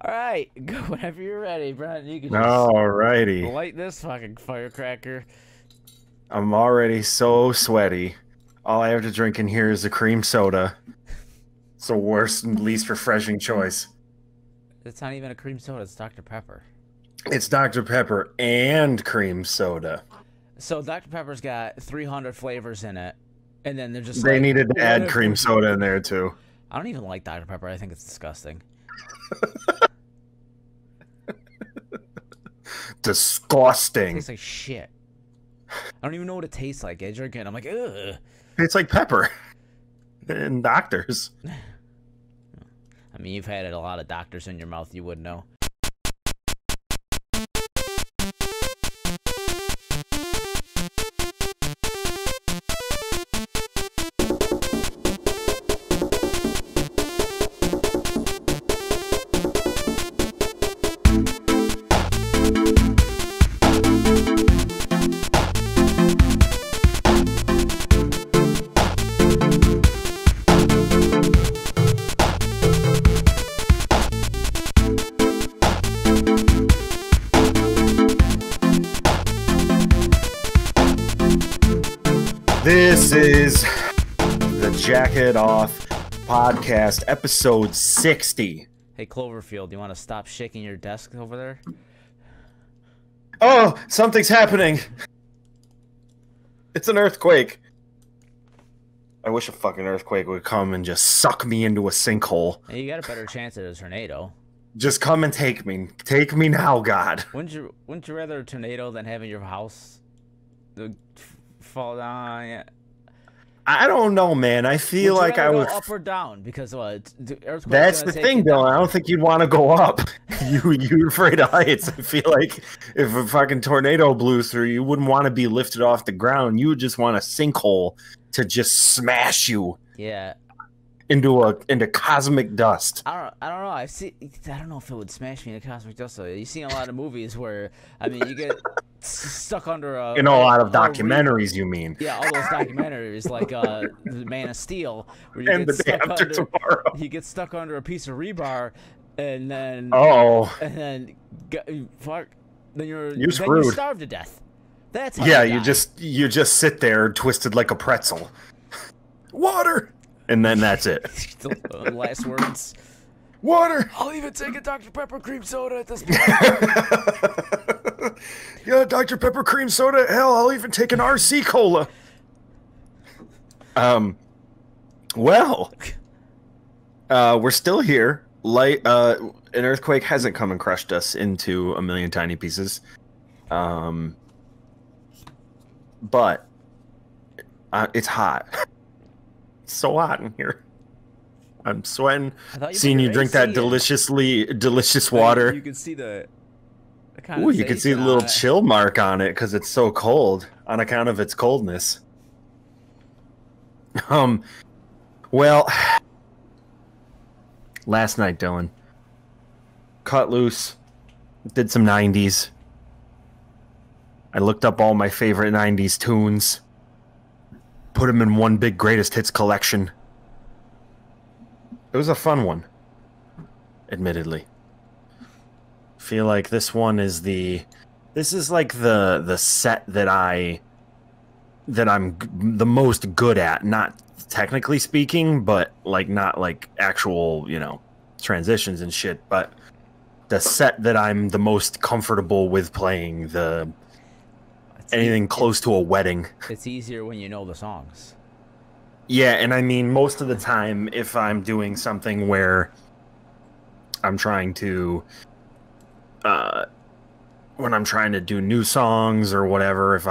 All right, go whenever you're ready, Brent. You can just Alrighty. light this fucking firecracker. I'm already so sweaty. All I have to drink in here is a cream soda. It's the worst and least refreshing choice. It's not even a cream soda. It's Dr. Pepper. It's Dr. Pepper and cream soda. So Dr. Pepper's got 300 flavors in it, and then they're just They like, needed to add whatever. cream soda in there too. I don't even like Dr. Pepper. I think it's disgusting. It Disgusting. tastes like shit. I don't even know what it tastes like. I drink it and I'm like, ugh. It's like pepper. And doctors. I mean, you've had a lot of doctors in your mouth. You would know. This is the Jacket Off Podcast, episode 60. Hey, Cloverfield, you want to stop shaking your desk over there? Oh, something's happening. It's an earthquake. I wish a fucking earthquake would come and just suck me into a sinkhole. Hey, you got a better chance at a tornado. Just come and take me. Take me now, God. Wouldn't you rather a tornado than having your house fall down? Yeah. I don't know, man. I feel like I go would. up or down because the earthquake's That's gonna the take thing, you Dylan. I down. don't think you'd want to go up. You're afraid of heights. I feel like if a fucking tornado blew through, you wouldn't want to be lifted off the ground. You would just want a sinkhole to just smash you Yeah, into cosmic dust. I don't know. I don't know if it would smash me in a cosmic dust. Though. You've seen a lot of movies where, I mean, you get stuck under a. In a lot of a documentaries, you mean? Yeah, all those documentaries like The Man of Steel, where you And get The Day stuck After under, Tomorrow. you get stuck under a piece of rebar, and then Oh, then fuck, then You're you screwed. starve to death. That's how yeah. you die. You just sit there twisted like a pretzel. Water, and then that's it. The last words. Water. I'll even take a Dr. Pepper cream soda at this point. Yeah, Dr. Pepper cream soda. Hell, I'll even take an RC cola. Well, we're still here. An earthquake hasn't come and crushed us into a million tiny pieces. But it's hot. It's so hot in here. I'm sweating. Seeing you drink that delicious water. You can see the Ooh, you can see the little chill mark on it because it's so cold on account of its coldness. Well, last night, Dylan, cut loose, did some 90s. I looked up all my favorite 90s tunes, put them in one big greatest hits collection. It was a fun one, admittedly. Feel like this one is this is like the set that I'm the most good at, not technically speaking, but like not like actual, transitions and shit, but the set that I'm the most comfortable with playing, anything close to a wedding. It's easier when you know the songs. Yeah, and I mean, most of the time, if I'm doing something where I'm trying to, when I'm trying to do new songs or whatever, if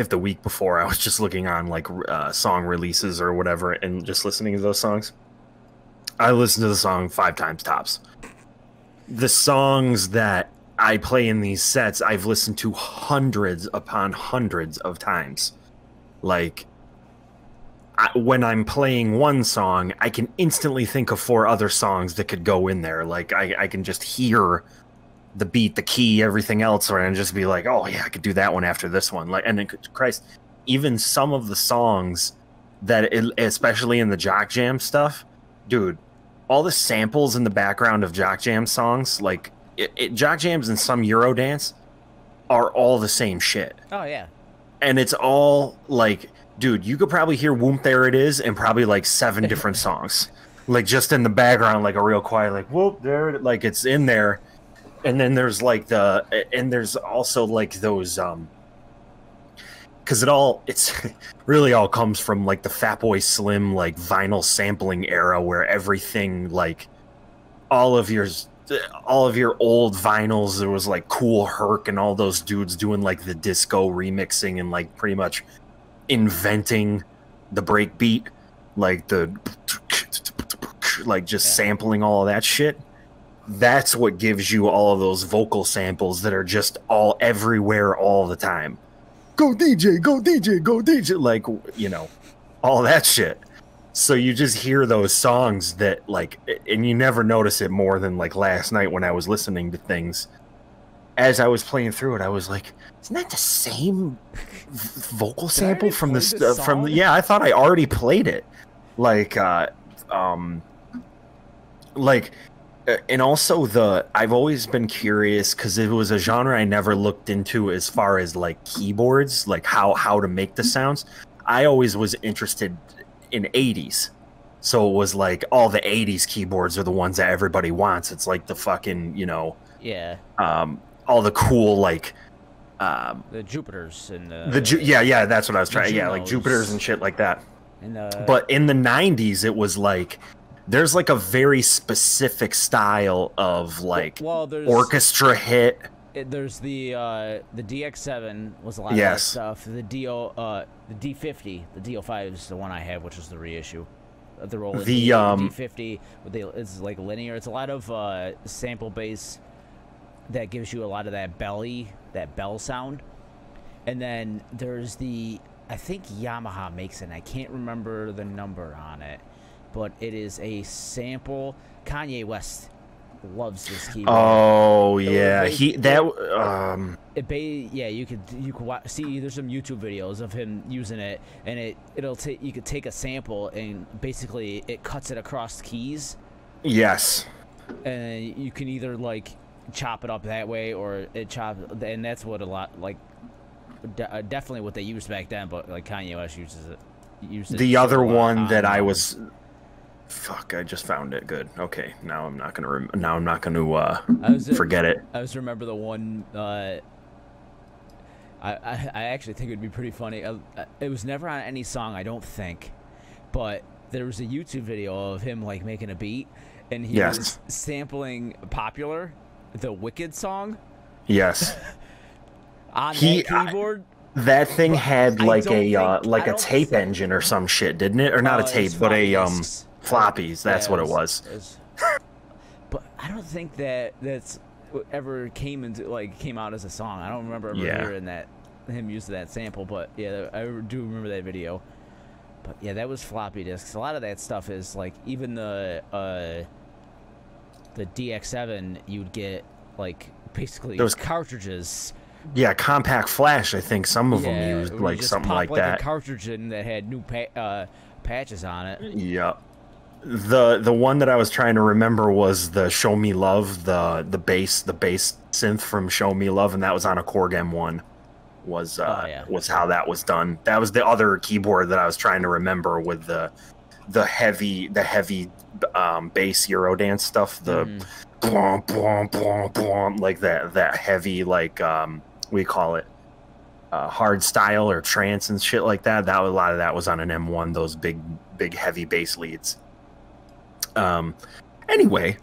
the week before I was just looking on like song releases or whatever and just listening to those songs, I listen to the song 5 times tops. The songs that I play in these sets, I've listened to hundreds upon hundreds of times. Like, when I'm playing one song, I can instantly think of 4 other songs that could go in there. Like, I can just hear the beat, the key, everything else, and just be like, oh yeah, I could do that one after this one. Like, and then, Christ, even some of the songs that, especially in the Jock Jam stuff, dude, all the samples in the background of Jock Jam songs, like Jock Jams and some Eurodance are all the same shit. Oh yeah. And it's all like, dude, you could probably hear Whoop There It Is in probably like 7 different songs. Like just in the background, like a real quiet, like whoop there it, like it's in there. And then there's like there's also like those because it's really all comes from like the Fatboy Slim like vinyl sampling era, where everything, like all of your old vinyls, there was like Kool Herc and all those dudes doing like the disco remixing and like pretty much inventing the break beat, like the like just sampling all of that shit. That's what gives you all of those vocal samples that are just all everywhere all the time. Go DJ, go DJ, go DJ, like, you know, all that shit. So you just hear those songs that like, and you never notice it more than like last night when I was listening to things. As I was playing through it, I was like, isn't that the same vocal sample from this from yeah, I thought I already played it. Like and also I've always been curious because it was a genre I never looked into as far as like keyboards, like how to make the sounds. I always was interested in 80s. So it was like all the 80s keyboards are the ones that everybody wants. It's like the fucking, you know, Yeah. all the cool like The Jupiters and yeah, that's what I was trying. Yeah, like Junos. Jupiters and shit like that. and But in the 90s it was like there's like a very specific style of like there's orchestra hit. There's the DX7 was a lot of that stuff. The D50, the DO5 is the one I have, which is the reissue. The Roland D50 it's like linear. It's a lot of sample bass that gives you a lot of that bell sound. And then there's I think Yamaha makes it, and I can't remember the number on it, but it is a sample. Kanye West loves this keyboard. Oh yeah, you could see there's some YouTube videos of him using it, and you could take a sample and basically it cuts it across keys. Yes. And you can either like chop it up that way or and that's what a lot like definitely what they used back then, but like Kanye West uses it. The other one that I was fuck, I just found it. Good. Okay, now I'm not gonna forget it. I just remember the one. I actually think it would be pretty funny. It was never on any song, I don't think, but there was a YouTube video of him like making a beat, and he was sampling Popular, the Wicked song. Yes. On that keyboard. That thing had like a tape engine or some shit, didn't it? Or not a tape, but a floppies. That's what it was. But I don't think that's ever came out as a song. I don't remember ever hearing him use that sample. But yeah, I do remember that video. But yeah, that was floppy disks. A lot of that stuff is like even the DX7, you'd get like basically those cartridges. Yeah, compact flash. I think some of them used like something like that. A cartridge in that had new patches on it. Yeah. The one that I was trying to remember was the Show Me Love, the bass synth from Show Me Love, and that was on a Korg M1. Was how that was done. That was the other keyboard that I was trying to remember with the heavy bass Eurodance stuff. The blom, blom, blom, blom, like that heavy like we call it hard style or trance and shit like that. A lot of that was on an M1. Those big heavy bass leads. Anyway,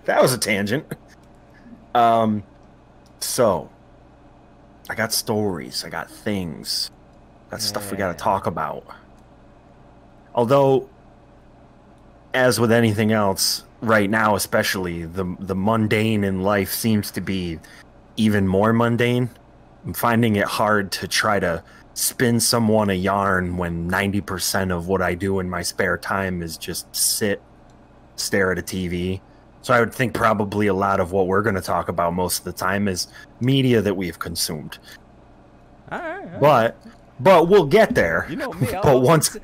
that was a tangent. So I got stories, I got things, got stuff we got to talk about. Although, as with anything else, right now especially, the mundane in life seems to be even more mundane. I'm finding it hard to try to spin someone a yarn when 90% of what I do in my spare time is just stare at a TV. So I would think probably a lot of what we're going to talk about most of the time is media that we've consumed. All right. But we'll get there. You know me. But once...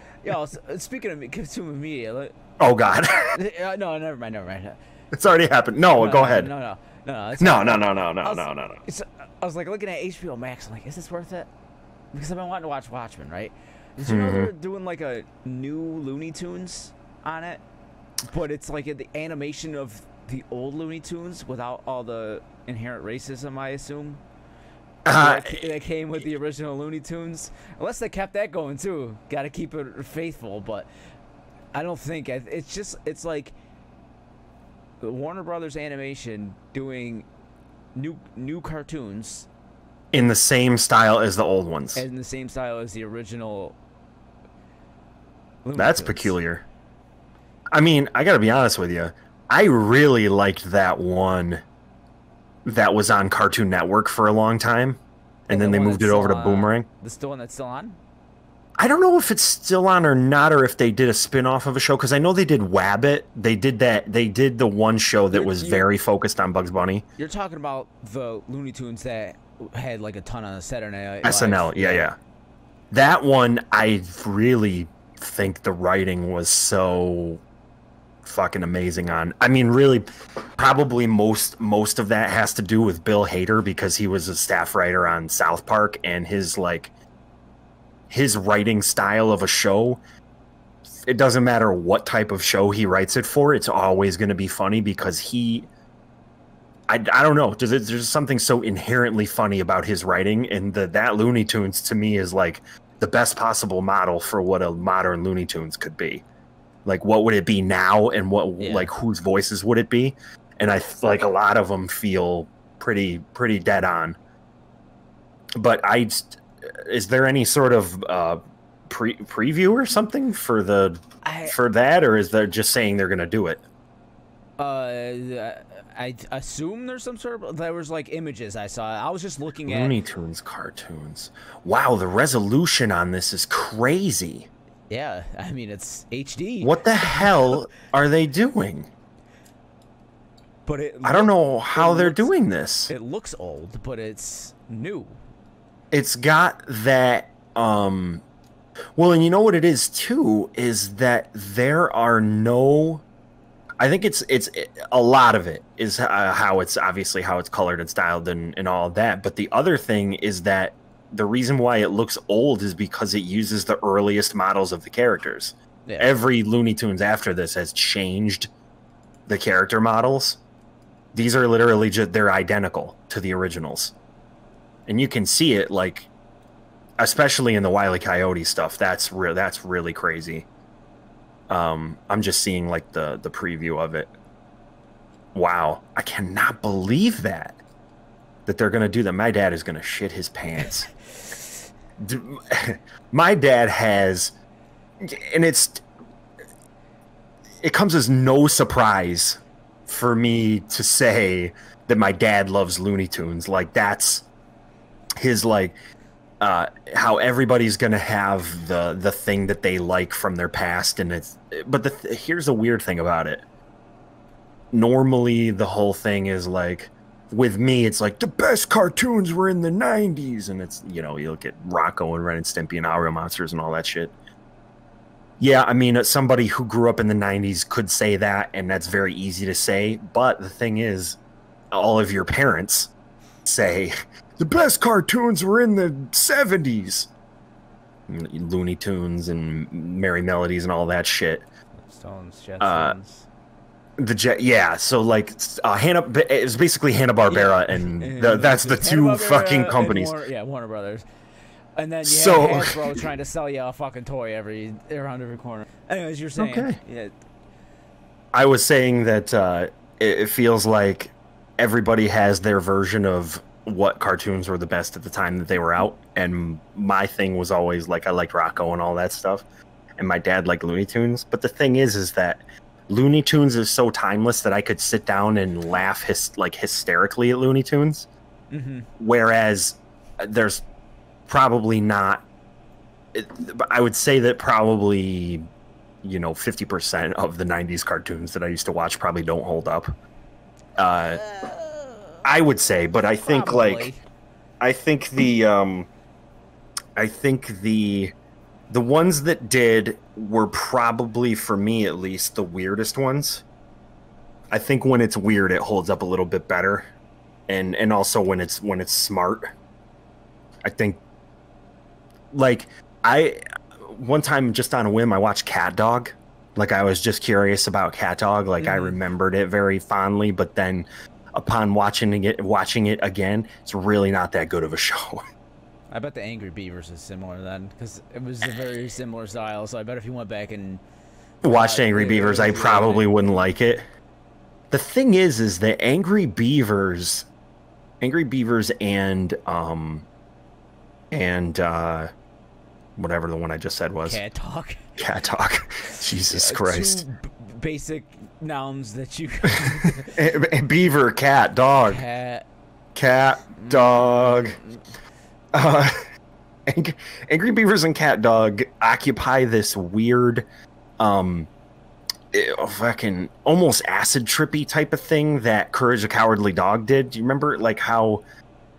Speaking of consuming media, Oh God. No, never mind, never mind. It's already happened. No, go ahead. No. No. I was like looking at HBO Max. I'm like, is this worth it? Because I've been wanting to watch Watchmen, right? Did you know they're doing like a new Looney Tunes on it? But it's like the animation of the old Looney Tunes without all the inherent racism, I assume. That came with the original Looney Tunes. Unless they kept that going too. Got to keep it faithful, but I don't think it's like Warner Brothers Animation doing new cartoons in the same style as the old ones. And in the same style as the original Looney That's Tunes. Peculiar. I mean, I gotta be honest with you. I really liked that one that was on Cartoon Network for a long time, and then they moved it over to Boomerang. The one that's still on? I don't know if it's still on or not, or if they did a spin-off of a show, because I know they did Wabbit. They did the one show that was very focused on Bugs Bunny. You're talking about the Looney Tunes that had like a ton on Saturday Night Live. SNL, yeah. That one, I really think the writing was so fucking amazing on. I mean, really, probably most of that has to do with Bill Hader, because he was a staff writer on South Park, and his writing style of a show, it doesn't matter what type of show he writes it for, it's always going to be funny, because I don't know, there's something so inherently funny about his writing, and that Looney Tunes to me is like the best possible model for what a modern Looney Tunes could be. Like, what would it be now, and like whose voices would it be? And I like a lot of them feel pretty dead on. But is there any sort of preview or something for that, or is there just saying they're gonna do it? I assume there's some sort of, there was like images I saw. I was just looking at Looney Tunes cartoons. Wow, the resolution on this is crazy. Yeah, I mean, it's HD. What the hell are they doing? But I don't know how they're doing this. It looks old, but it's new. It's got that, well, and you know what it is too, is that there are no, I think it's a lot of it is how it's colored and styled and all of that. But the other thing is that the reason why it looks old is because it uses the earliest models of the characters. Yeah. Every Looney Tunes after this has changed the character models. These are literally they're identical to the originals. And you can see it, like, especially in the Wile E. Coyote stuff. That's really crazy. I'm just seeing like the preview of it. Wow, I cannot believe that they're gonna do that. My dad is gonna shit his pants. My dad has, and it comes as no surprise for me to say that my dad loves Looney Tunes. Like, that's his, like, how everybody's gonna have the thing that they like from their past, and here's the weird thing about it. Normally the whole thing is like, with me, it's like the best cartoons were in the 90s, and it's, you know, you look at Rocco and Ren and Stimpy and Our Real Monsters and all that shit. Yeah, I mean, somebody who grew up in the 90s could say that, and that's very easy to say, but the thing is, all of your parents say the best cartoons were in the 70s. Looney Tunes and Merry Melodies and all that shit. Stones, Jetsons. So like it was basically Hanna-Barbera, and that's the two fucking companies. Warner Brothers. And then you have Hasbro trying to sell you a fucking toy around every corner. Anyways, you're saying. Okay. Yeah. I was saying that it feels like everybody has their version of what cartoons were the best at the time that they were out, and my thing was always like, I liked Rocco and all that stuff, and my dad liked Looney Tunes. But the thing is that Looney Tunes is so timeless that I could sit down and laugh hysterically at Looney Tunes. Mm-hmm. Whereas there's probably not, I would say that probably, 50% of the 90s cartoons that I used to watch probably don't hold up. I would say, but I think probably. I think the The ones that did were probably, for me at least, the weirdest ones. I think when it's weird, it holds up a little bit better, and also when it's smart. I think, like, one time just on a whim, I watched Cat Dog. Like, I was just curious about Cat Dog. Like, I remembered it very fondly, but then upon watching it again, it's really not that good of a show. I bet the Angry Beavers is similar then, because it was a very similar style. So I bet if you went back and watched Angry Beavers, I probably wouldn't like it. The thing is that Angry Beavers and whatever the one I just said was Cat Dog. Jesus Christ. Two basic nouns that you beaver, cat, dog. Cat, dog. Angry Beavers and Cat Dog occupy this weird fucking almost acid trippy type of thing that Courage the Cowardly Dog did. Do you remember, like, how,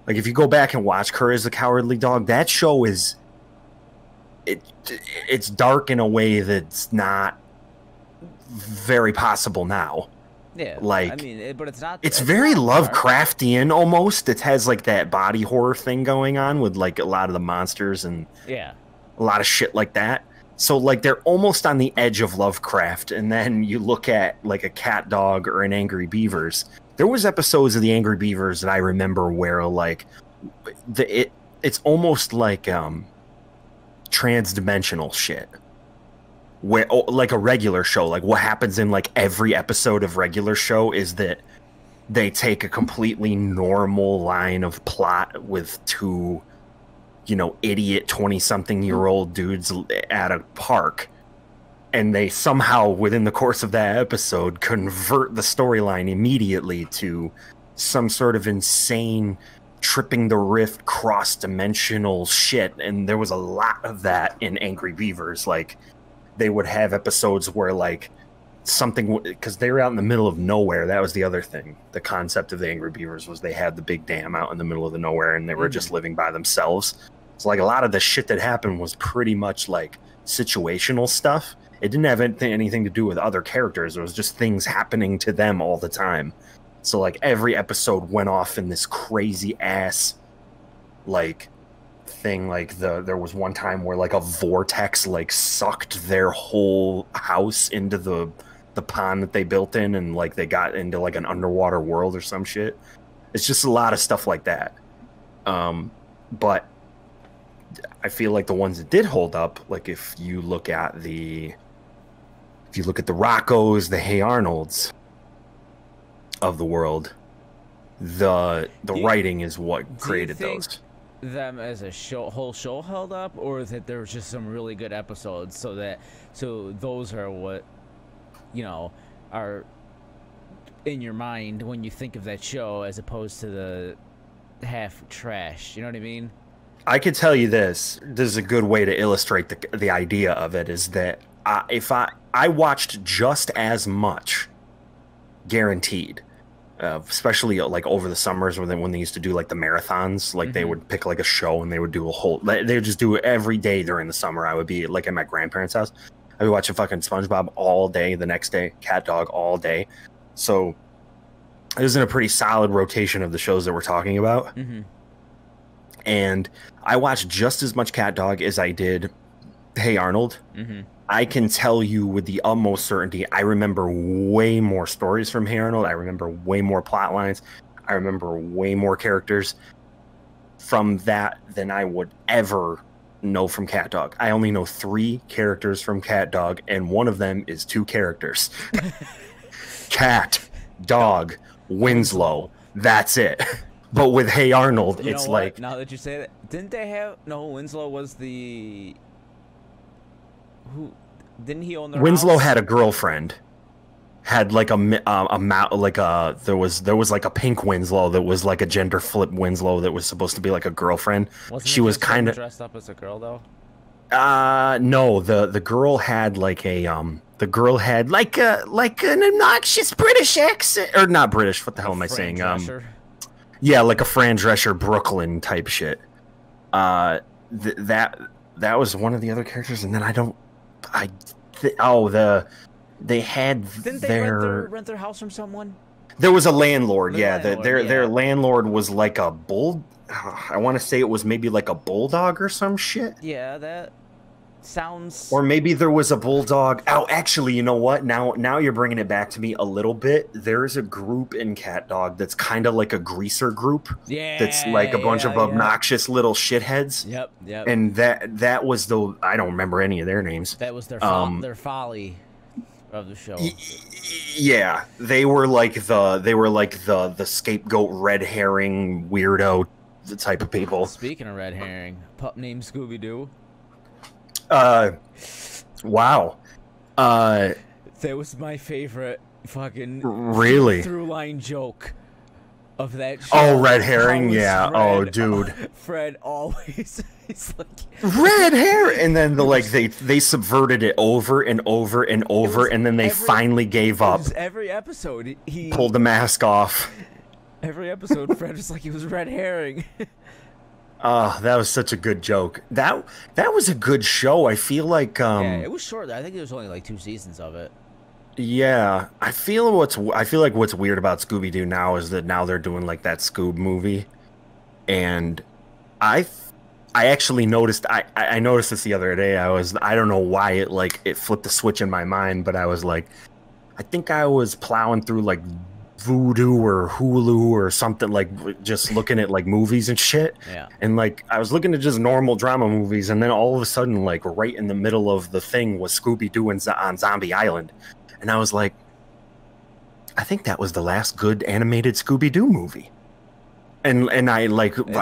like, if you go back and watch Courage the Cowardly Dog, that show is it's dark in a way that's not very possible now. Yeah, like, I mean, but it's very Lovecraftian almost. It has like that body horror thing going on with like a lot of the monsters and a lot of shit like that. So like they're almost on the edge of Lovecraft. And then you look at like a Cat Dog or an Angry Beavers. There was episodes of the Angry Beavers that I remember where like it's almost like transdimensional shit. Where, like a regular show, like what happens in like every episode of regular show is that they take a completely normal line of plot with two, you know, idiot 20-something-year-old dudes at a park, and they somehow within the course of that episode convert the storyline immediately to some sort of insane tripping the rift cross-dimensional shit. And there was a lot of that in Angry Beavers. Like, they would have episodes where like something, because they were out in the middle of nowhere. That was the other thing. The concept of the Angry Beavers was they had the big dam out in the middle of the nowhere, and they were just living by themselves. So like a lot of the shit that happened was pretty much like situational stuff. It didn't have anything to do with other characters. It was just things happening to them all the time. So like every episode went off in this crazy ass like thing. Like there was one time where like a vortex like sucked their whole house into the pond that they built in, and like they got into like an underwater world or some shit. It's just a lot of stuff like that. But I feel like the ones that did hold up, like if you look at the Roccos, the Hey Arnolds of the world, the writing is what created those. Them as a whole show held up, or that there was just some really good episodes, so those are what, you know, are in your mind when you think of that show, as opposed to the half trash. You know what I mean? I could tell you this is a good way to illustrate the idea of it, is that if I watched just as much, guaranteed, especially like over the summers when they used to do like the marathons, like they would pick like a show and they would do they would just do it every day during the summer. I would be like at my grandparents' house. I'd be watching fucking SpongeBob all day, the next day Cat Dog all day. So it was in a pretty solid rotation of the shows that we're talking about. And I watched just as much Cat Dog as I did Hey Arnold. I can tell you with the utmost certainty, I remember way more stories from Hey Arnold. I remember way more plot lines. I remember way more characters from that than I would ever know from Cat Dog. I only know 3 characters from Cat Dog, and one of them is 2 characters. Cat, Dog, Winslow. That's it. But with Hey Arnold, it's like... Now that you say that, didn't they have... No, Winslow was the... Who... Didn't he own the Winslow house? had a girlfriend. Had like there was like a pink Winslow that was like a gender flip Winslow that was supposed to be like a girlfriend. She was kind of dressed up as a girl though. No, the girl had like a an obnoxious British accent, or not British. What the hell am I saying? Yeah, like a Fran Drescher Brooklyn type shit. That that was one of the other characters, and then they had Didn't they rent their house from someone? There was a landlord, their landlord was like a I want to say it was maybe like a bulldog or some shit. Yeah, that sounds... Or maybe there was a bulldog. Oh, actually, you know what? Now you're bringing it back to me a little bit. There's a group in Cat Dog that's kind of like a greaser group. Yeah. That's like a bunch of obnoxious little shitheads. Yep. And that was the... I don't remember any of their names. That was their folly of the show. Yeah, they were like the scapegoat, red herring, weirdo type of people. Speaking of red herring, pup named Scooby Doo. Wow. That was my favorite fucking through line joke of that show. Oh, red herring, yeah. Oh, dude. Fred always he's like red herring, and then they subverted it over and over and over, and then they finally gave up. Every episode he pulled the mask off. Every episode, Fred was like he was red herring. That was such a good joke. That was a good show. I feel like yeah, it was short. I think there was only like 2 seasons of it. Yeah, I feel like what's weird about Scooby-Doo now is that now they're doing like that Scoob movie, and I actually noticed I noticed this the other day. I don't know why it flipped a switch in my mind, but I was like, I think I was plowing through like Vudu or Hulu or something, like just looking at like movies and shit. Yeah. And like I was looking at just normal drama movies, and then all of a sudden, like right in the middle of the thing was Scooby-Doo on Zombie Island. And I was like, I think that was the last good animated Scooby-Doo movie. And I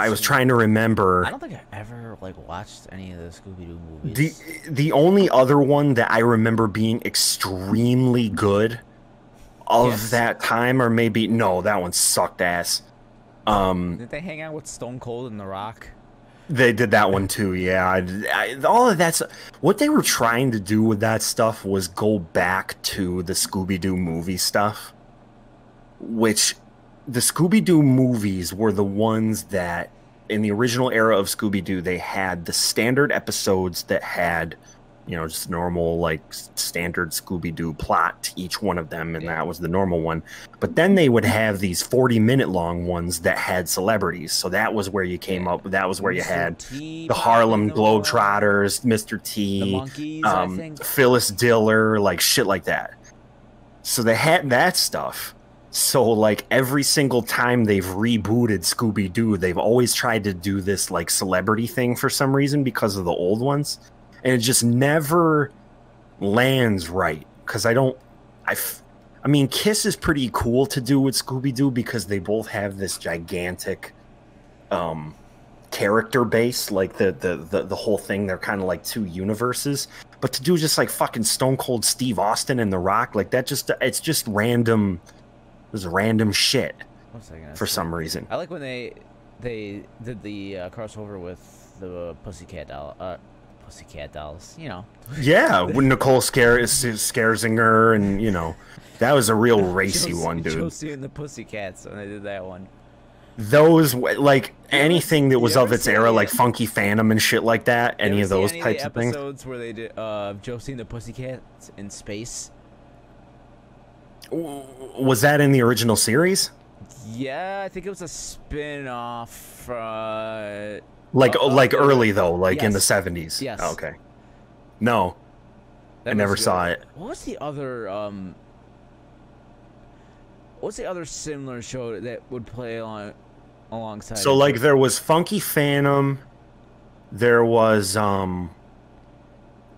was trying to remember. I don't think I ever like watched any of the Scooby-Doo movies. The only other one that I remember being extremely good of that time, or maybe no, that one sucked ass. Did they hang out with Stone Cold and The Rock? They did that one too, yeah. All of that's what they were trying to do with that stuff was go back to the Scooby-Doo movie stuff, which the Scooby-Doo movies were the ones that in the original era of Scooby-Doo, they had the standard episodes that had, you know, just normal, like, standard Scooby-Doo plot to each one of them, and that was the normal one. But then they would have these 40-minute long ones that had celebrities. So that was where you came up. That was where you had the Harlem Globetrotters, Mr. T, the Monkees, I think. Phyllis Diller, like, shit like that. So they had that stuff. So, like, every single time they've rebooted Scooby-Doo, they've always tried to do this, like, celebrity thing for some reason because of the old ones. And it just never lands right. Because I mean, Kiss is pretty cool to do with Scooby-Doo because they both have this gigantic character base. Like, the whole thing, they're kind of like 2 universes. But to do just, like, fucking Stone Cold Steve Austin and The Rock, like, it's just random... There's random shit for some reason. I like when they did the crossover with the Pussycat Dolls, you know. Yeah, when Nicole Scherzinger, and, you know, that was a real racy one, dude. Josie and the Pussycats when they did that one. Those, like, anything that was of its era, like Funky Phantom and shit like that, any of those types of things. Episodes where they did Josie and the Pussycats in space. Was that in the original series? Yeah, I think it was a spin-off. Like early though, like in the 70s. Yes. Oh, okay. No, I never saw it. What was the other? What's the other similar show that would play alongside? So like there was Funky Phantom. There was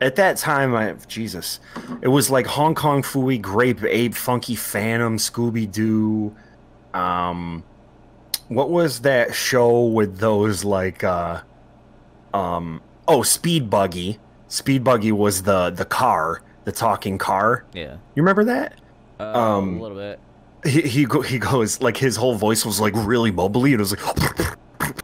at that time, it was like Hong Kong Phooey, Grape Ape, Funky Phantom, Scooby-Doo. What was that show with those, like, Speed Buggy. Speed Buggy was the car, the talking car. Yeah. You remember that? A little bit. He goes, like, his whole voice was, like, really bubbly, and it was like...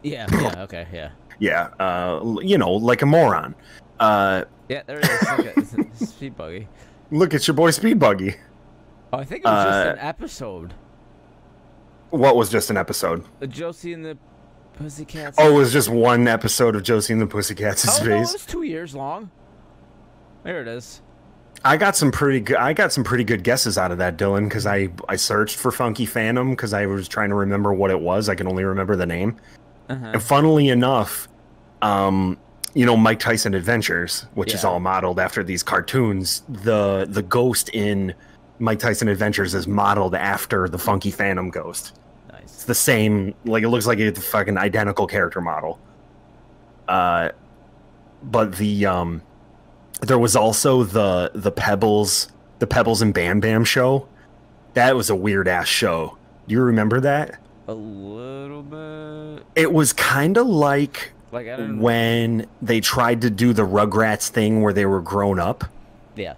Yeah, okay, yeah. Yeah, you know, like a moron. Yeah, there it is. Okay. Speed Buggy. Look, it's your boy Speed Buggy. Oh, I think it was just an episode. What was just an episode? The Josie and the Pussycats. Oh, it was just one episode of Josie and the Pussycats in space. No, it was 2 years long. There it is. I got some pretty good guesses out of that, Dylan, because I searched for Funky Phantom because I was trying to remember what it was. I can only remember the name. And funnily enough, Mike Tyson Adventures, which is all modeled after these cartoons, the ghost in Mike Tyson Adventures is modeled after the Funky Phantom ghost. Nice. It's the same, like, it looks like it's a fucking identical character model. But there was also the Pebbles and Bam Bam show. That was a weird ass show. Do you remember that? A little bit. It was kind of like when they tried to do the Rugrats thing where they were grown up. Yeah.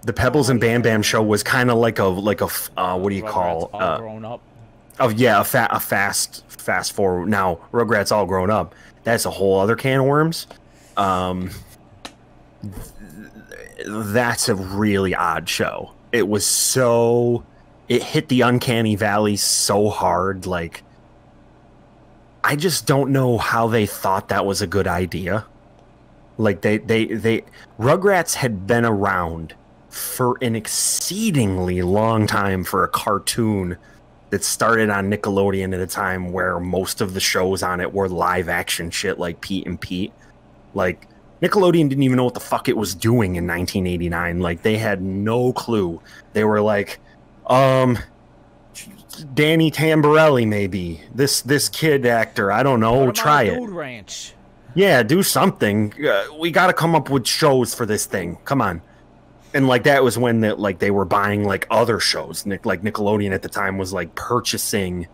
The Pebbles and Bam Bam show was kind of like a what do you call grown up? Oh yeah, a fast forward. Now Rugrats All Grown Up. That's a whole other can of worms. That's a really odd show. It hit the uncanny valley so hard. Like, I just don't know how they thought that was a good idea. Like, they Rugrats had been around for an exceedingly long time for a cartoon that started on Nickelodeon at a time where most of the shows on it were live action shit like Pete and Pete. Like, Nickelodeon didn't even know what the fuck it was doing in 1989. Like, they had no clue. They were like, Danny Tamborelli, maybe. This kid actor, I don't know, try it. Dude Ranch. Yeah, do something. We got to come up with shows for this thing. Come on. And like that was when they were buying like other shows. Like Nickelodeon at the time was like purchasing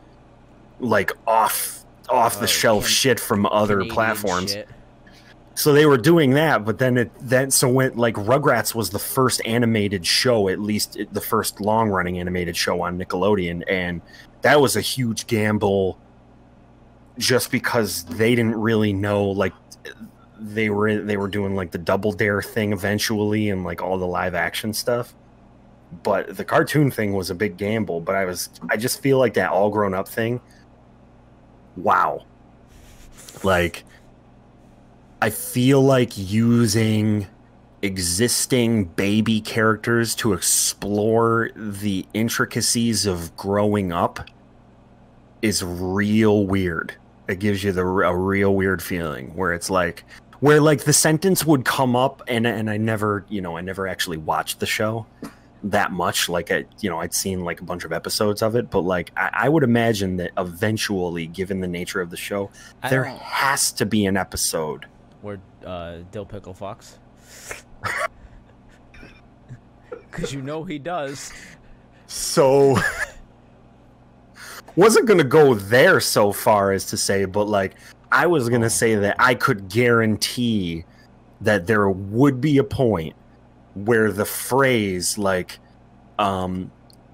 like off the shelf shit from other Canadian platforms. Shit. So they were doing that, but then Rugrats was the first animated show, at least the first long-running animated show on Nickelodeon, and that was a huge gamble just because they didn't really know, like, they were doing like the Double Dare thing eventually and like all the live action stuff. But the cartoon thing was a big gamble, but I just feel like that All Grown Up thing, wow. Like, I feel like using existing baby characters to explore the intricacies of growing up is real weird. It gives you a real weird feeling where it's like, the sentence would come up and I never actually watched the show that much. Like, I'd seen like a bunch of episodes of it, but like I would imagine that eventually, given the nature of the show, there has to be an episode where Dill Pickle Fox, because he does. So wasn't gonna go there so far as to say, but like I was gonna say that I could guarantee that there would be a point where the phrase like,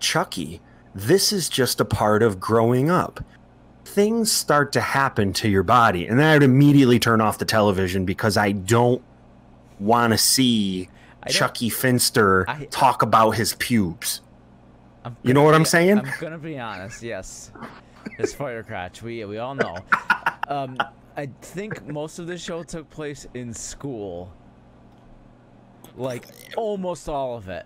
Chucky, this is just a part of growing up. Things start to happen to your body, and then I'd immediately turn off the television because I don't want to see Chucky Finster talk about his pubes. You know what I'm saying? I'm gonna be honest. Yes, his fire crotch. We all know. I think most of the show took place in school. Like almost all of it.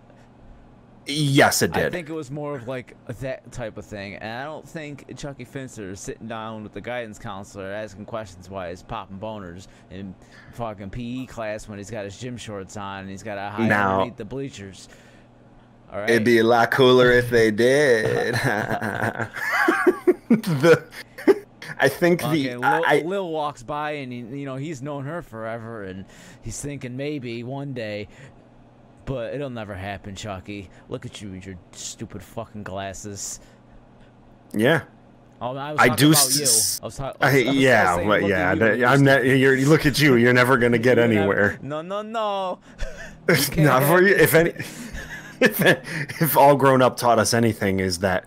Yes, it did. I think it was more of like that type of thing, and I don't think Chucky Finster is sitting down with the guidance counselor asking questions why he's popping boners in fucking PE class when he's got his gym shorts on and he's got to hide underneath the bleachers. All right. It'd be a lot cooler if they did. I think Lil walks by and he's known her forever and he's thinking maybe one day. But it'll never happen, Chucky. Look at you with your stupid fucking glasses. Yeah. Oh, I was talking about you. I'm not. Look at you. You're never gonna get anywhere. No. Not for you. If All Grown Up taught us anything, is that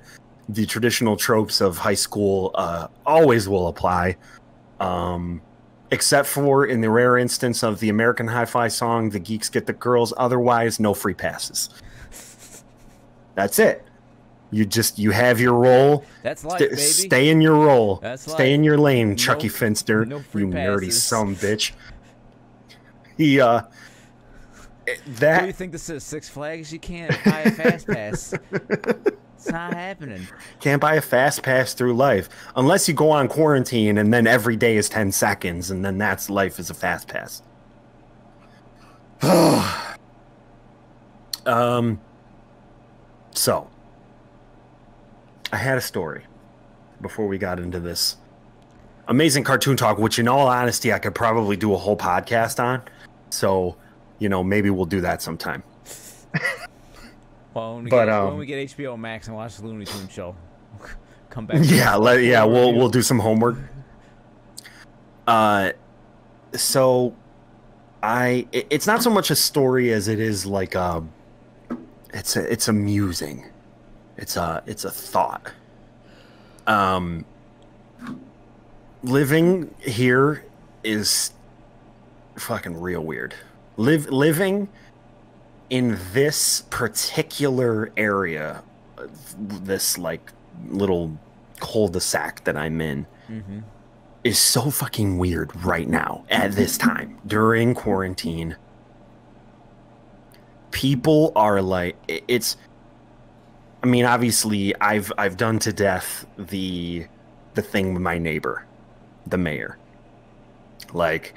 the traditional tropes of high school always will apply. Except for in the rare instance of the American Hi-Fi song, the geeks get the girls. Otherwise, no free passes. That's it. You have your role. That's life, baby. Stay in your role. That's life. Stay in your lane, Chucky Finster. No free you nerdy passes. sumbitch. He Do you think this is Six Flags? You can't buy a fast pass. It's not happening. Can't buy a fast pass through life unless you go on quarantine and then every day is 10 seconds and then that's life is a fast pass. So I had a story before we got into this amazing cartoon talk, which in all honesty I could probably do a whole podcast on. So, you know, maybe we'll do that sometime. Well, when we get HBO Max and watch the Looney Tunes show, come back. Yeah, we'll do some homework. So it's not so much a story as it is like it's amusing. It's a thought. Living here is fucking real weird. Living in this particular area, this like little cul-de-sac that I'm in, is so fucking weird right now at this time during quarantine. People are like, it's, I mean, obviously I've done to death the thing with my neighbor, the mayor. Like,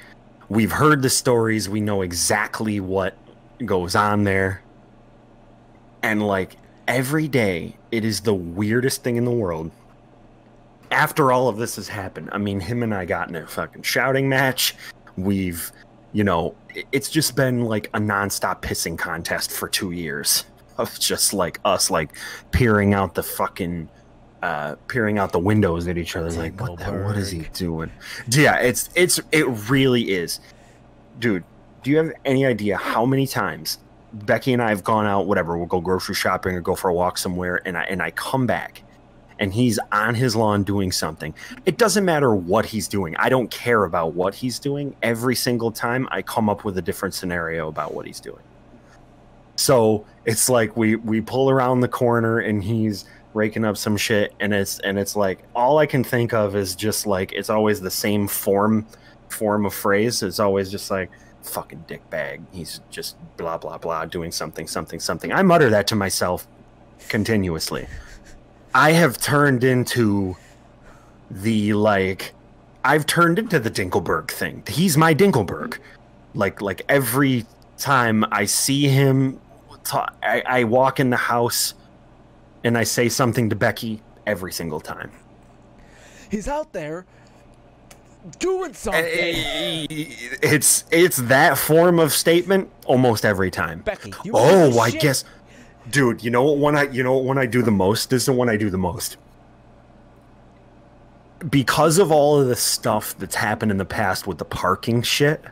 we've heard the stories, we know exactly what goes on there, and like every day it is the weirdest thing in the world. After all of this has happened, I mean, him and I got in a fucking shouting match. We've, you know, it's just been like a nonstop pissing contest for 2 years of just like us like peering out the fucking peering out the windows at each other like, what is he doing? Yeah, it really is. Dude, do you have any idea how many times Becky and I have gone out, whatever, we'll go grocery shopping or go for a walk somewhere, and I come back and he's on his lawn doing something. It doesn't matter what he's doing. I don't care about what he's doing. Every single time I come up with a different scenario about what he's doing. So it's like we pull around the corner and he's raking up some shit, and it's like all I can think of is just like, it's always the same form of phrase. It's always just like, fucking dick bag, he's just blah blah blah doing something. I mutter that to myself continuously. I have turned into the I've turned into the Dinkelberg thing. He's my Dinkelberg. Like every time I see him, I walk in the house and I say something to Becky every single time. He's out there doing something. It's that form of statement almost every time. Becky, I guess, dude. You know what one I do the most? This is the one I do the most. Because of all of the stuff that's happened in the past with the parking shit.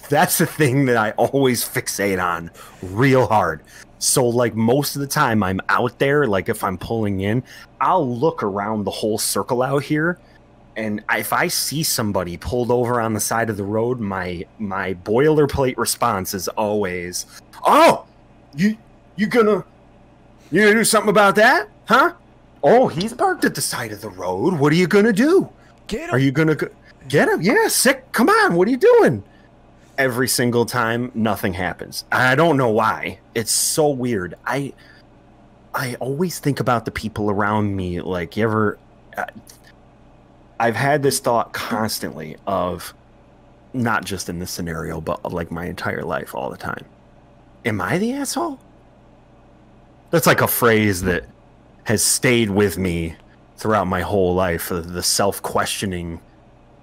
That's the thing that I always fixate on real hard. So like most of the time I'm out there, like if I'm pulling in, I'll look around the whole circle out here. And if I see somebody pulled over on the side of the road, my boilerplate response is always, "Oh, you gonna do something about that, huh? Oh, he's parked at the side of the road. What are you gonna do? Get him. Are you gonna get him? Yeah, sick. Come on, what are you doing?" Every single time, nothing happens. I don't know why. It's so weird. I always think about the people around me. Like, you ever? I've had this thought constantly of, not just in this scenario, but like my entire life, all the time. Am I the asshole? That's like a phrase that has stayed with me throughout my whole life. The self-questioning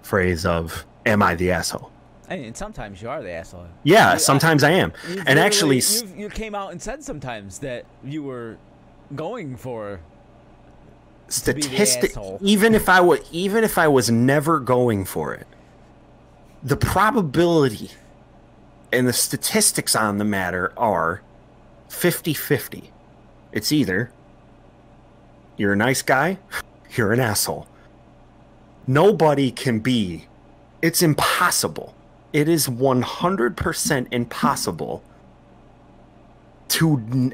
phrase of, am I the asshole? I mean, sometimes you are the asshole. Yeah, sometimes I am. And actually, you came out and said sometimes that you were going for statistic. Even if I was never going for it, the probability and the statistics on the matter are 50-50. It's either you're a nice guy, you're an asshole. Nobody can be. It's impossible. It is 100% impossible to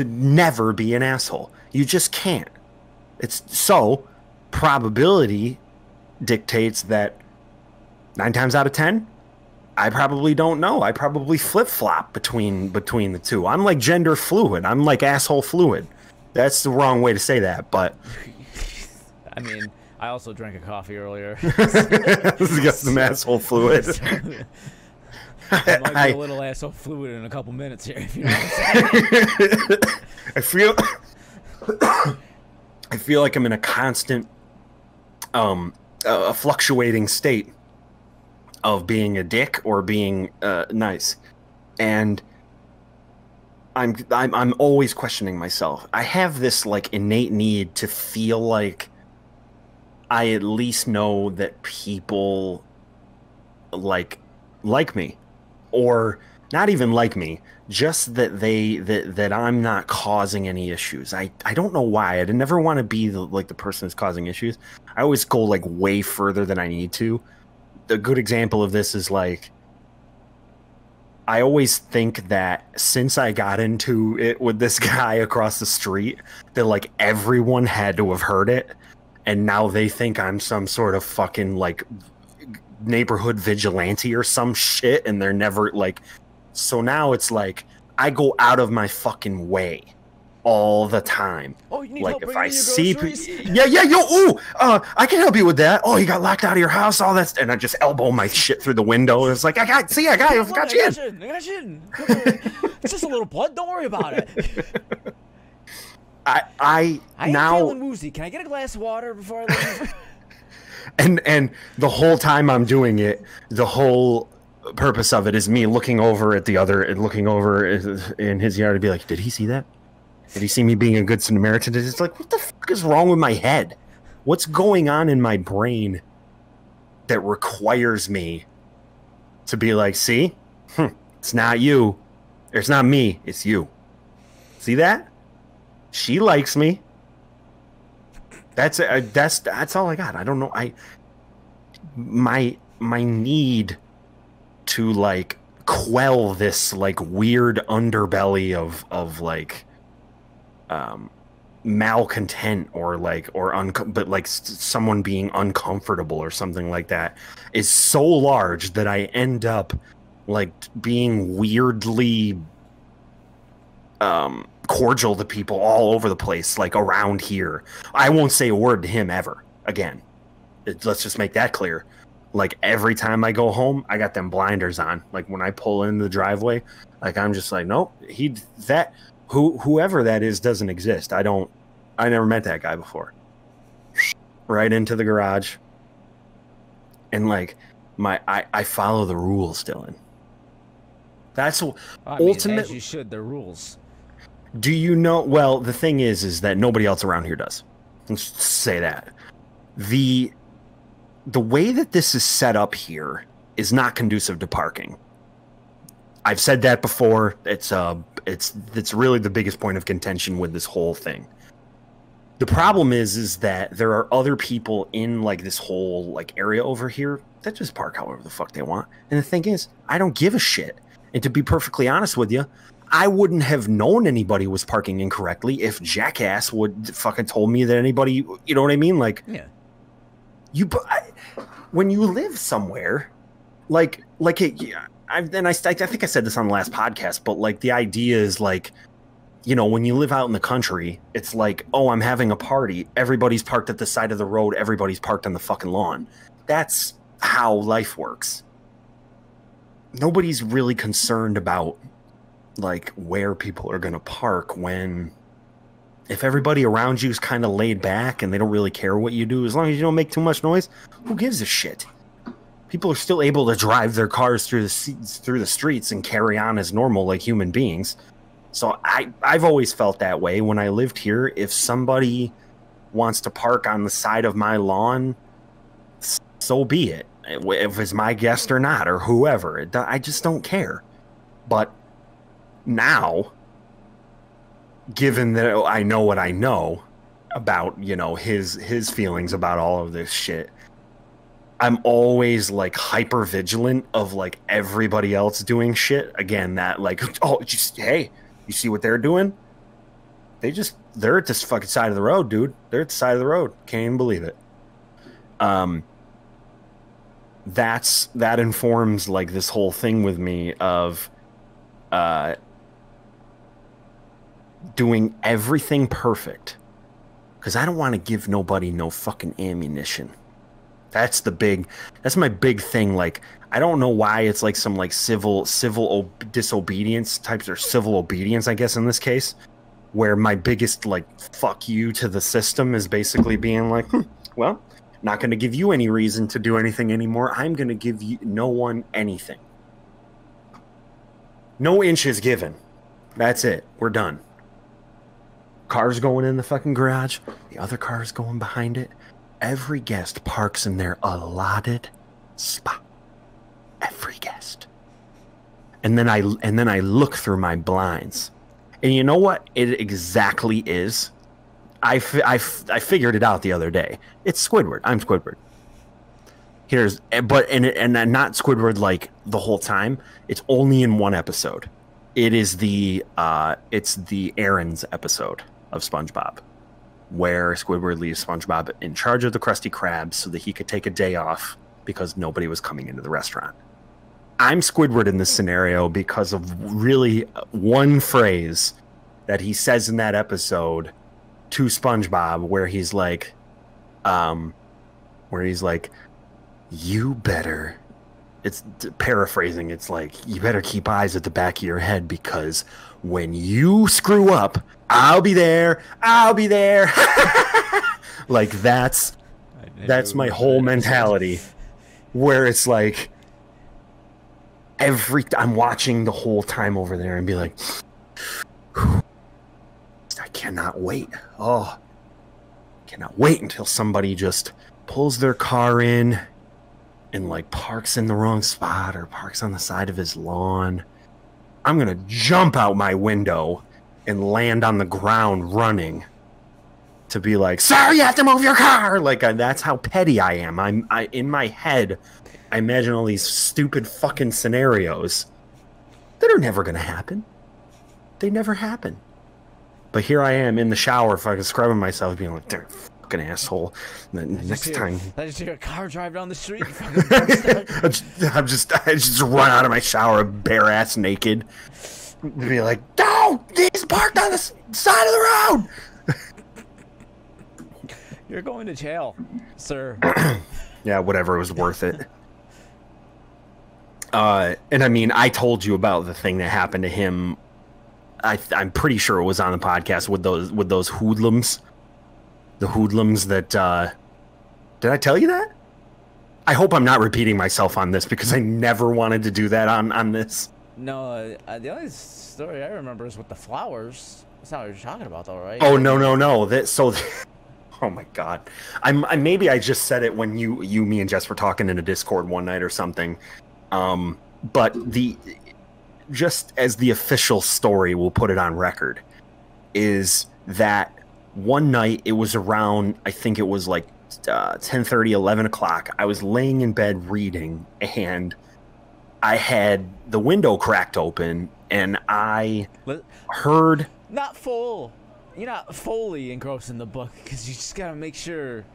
never be an asshole. You just can't. It's so probability dictates that 9 times out of 10, I probably don't know. I probably flip-flop between the two. I'm like gender fluid. I'm like asshole fluid. That's the wrong way to say that, but I mean, I also drank a coffee earlier. Got some asshole fluid. I might be a little asshole fluid in a couple minutes here, if you know what I'm saying. I feel like I'm in a constant a fluctuating state of being a dick or being nice, and I'm always questioning myself. I have this like innate need to feel like I at least know that people like me, or not even like me, just that that I'm not causing any issues. I don't know why. I never want to be the person who's causing issues. I always go like way further than I need to. A good example of this is like, I always think that since I got into it with this guy across the street, that like everyone had to have heard it, and now they think I'm some sort of fucking like neighborhood vigilante or some shit, and they're never like. So now it's like I go out of my fucking way all the time. Oh, you need like help if I your see, groceries? I can help you with that. Oh, you got locked out of your house. All that, and I just elbow my shit through the window. And it's like I got you in. It's just a little blood. Don't worry about it. I ain't now feeling woozy. Can I get a glass of water before I leave? and the whole time I'm doing it, the whole purpose of it is me looking over at the other and looking over in his yard to be like, did he see that? Did he see me being a good Samaritan? It's like, what the fuck is wrong with my head? What's going on in my brain that requires me to be like, see, it's not you, or it's not me, it's you. See that? She likes me. That's all I got. I don't know. My need to like quell this like weird underbelly of like malcontent or but like someone being uncomfortable or something like that is so large that I end up like being weirdly cordial to people all over the place, like around here. I won't say a word to him ever again. Let's just make that clear. Like every time I go home, I got them blinders on. Like when I pull in the driveway, like I'm just like, nope, whoever that is doesn't exist. I never met that guy before. Right into the garage. And like I follow the rules, Dylan. That's ultimately, as you should. The rules. Do you know? Well, the thing is that nobody else around here does. Let's say that the way that this is set up here is not conducive to parking. I've said that before. It's really the biggest point of contention with this whole thing. The problem is that there are other people in like this whole like area over here that just park however the fuck they want. And the thing is, I don't give a shit. And to be perfectly honest with you, I wouldn't have known anybody was parking incorrectly if Jackass would fucking told me that anybody, you know what I mean? Like, yeah. When you live somewhere, I think I said this on the last podcast, but like the idea is like, you know, when you live out in the country, it's like, oh, I'm having a party. Everybody's parked at the side of the road. Everybody's parked on the fucking lawn. That's how life works. Nobody's really concerned about like where people are going to park if everybody around you is kind of laid back and they don't really care what you do, as long as you don't make too much noise, who gives a shit? People are still able to drive their cars through the streets and carry on as normal like human beings. So I've always felt that way when I lived here. If somebody wants to park on the side of my lawn, so be it. If it's my guest or not, or whoever, I just don't care. But now, given that I know what I know about, you know, his feelings about all of this shit, I'm always like hyper vigilant of like everybody else doing shit. Again, that like, oh, just, hey, You see what they're doing? They're at this fucking side of the road, dude. They're at the side of the road. Can't even believe it. That informs like this whole thing with me of doing everything perfect, because I don't want to give nobody no fucking ammunition. That's my big thing. Like, I don't know why it's like some like civil disobedience types, or civil obedience, I guess in this case, where my biggest like fuck you to the system is basically being like, well, not going to give you any reason to do anything anymore. I'm going to give you no one anything. No inches given. That's it. We're done. Car's going in the fucking garage. The other car's going behind it. Every guest parks in their allotted spot. Every guest. And then I look through my blinds. And you know what it exactly is? I figured it out the other day. It's Squidward. I'm Squidward. And not Squidward like the whole time. It's only in one episode. It is the errands episode of SpongeBob, where Squidward leaves SpongeBob in charge of the Krusty Krab so that he could take a day off because nobody was coming into the restaurant. I'm Squidward in this scenario because of really one phrase that he says in that episode to SpongeBob, where he's like, you better, it's paraphrasing, it's like, you better keep eyes at the back of your head, because when you screw up, I'll be there. Like, that's my whole mentality, where it's like, I'm watching the whole time over there and be like, I cannot wait. Oh, cannot wait until somebody just pulls their car in and like parks in the wrong spot or parks on the side of his lawn. I'm going to jump out my window and land on the ground running to be like, sir, you have to move your car. Like, that's how petty I am. I in my head, I imagine all these stupid fucking scenarios that are never going to happen. They never happen. But here I am in the shower, fucking scrubbing myself, being like, "Damn, fucking asshole." And then next time, I just hear a car drive down the street. I just run out of my shower, bare ass naked, be like, "No, he's parked on the side of the road." You're going to jail, sir. Yeah, whatever. It was worth it. And I mean, I told you about the thing that happened to him. I'm pretty sure it was on the podcast with those hoodlums. The hoodlums that, did I tell you that? I hope I'm not repeating myself on this, because I never wanted to do that on this. No, the only story I remember is with the flowers. That's not what you're talking about, though, right? Oh, no. Oh my God. Maybe I just said it when me and Jess were talking in a Discord one night or something. But just as the official story, we'll put it on record, is that one night, it was around, I think it was like 10:30, 11 o'clock. I was laying in bed reading, and I had the window cracked open, and I heard... Not full. You're not fully engrossed in the book, because you just gotta make sure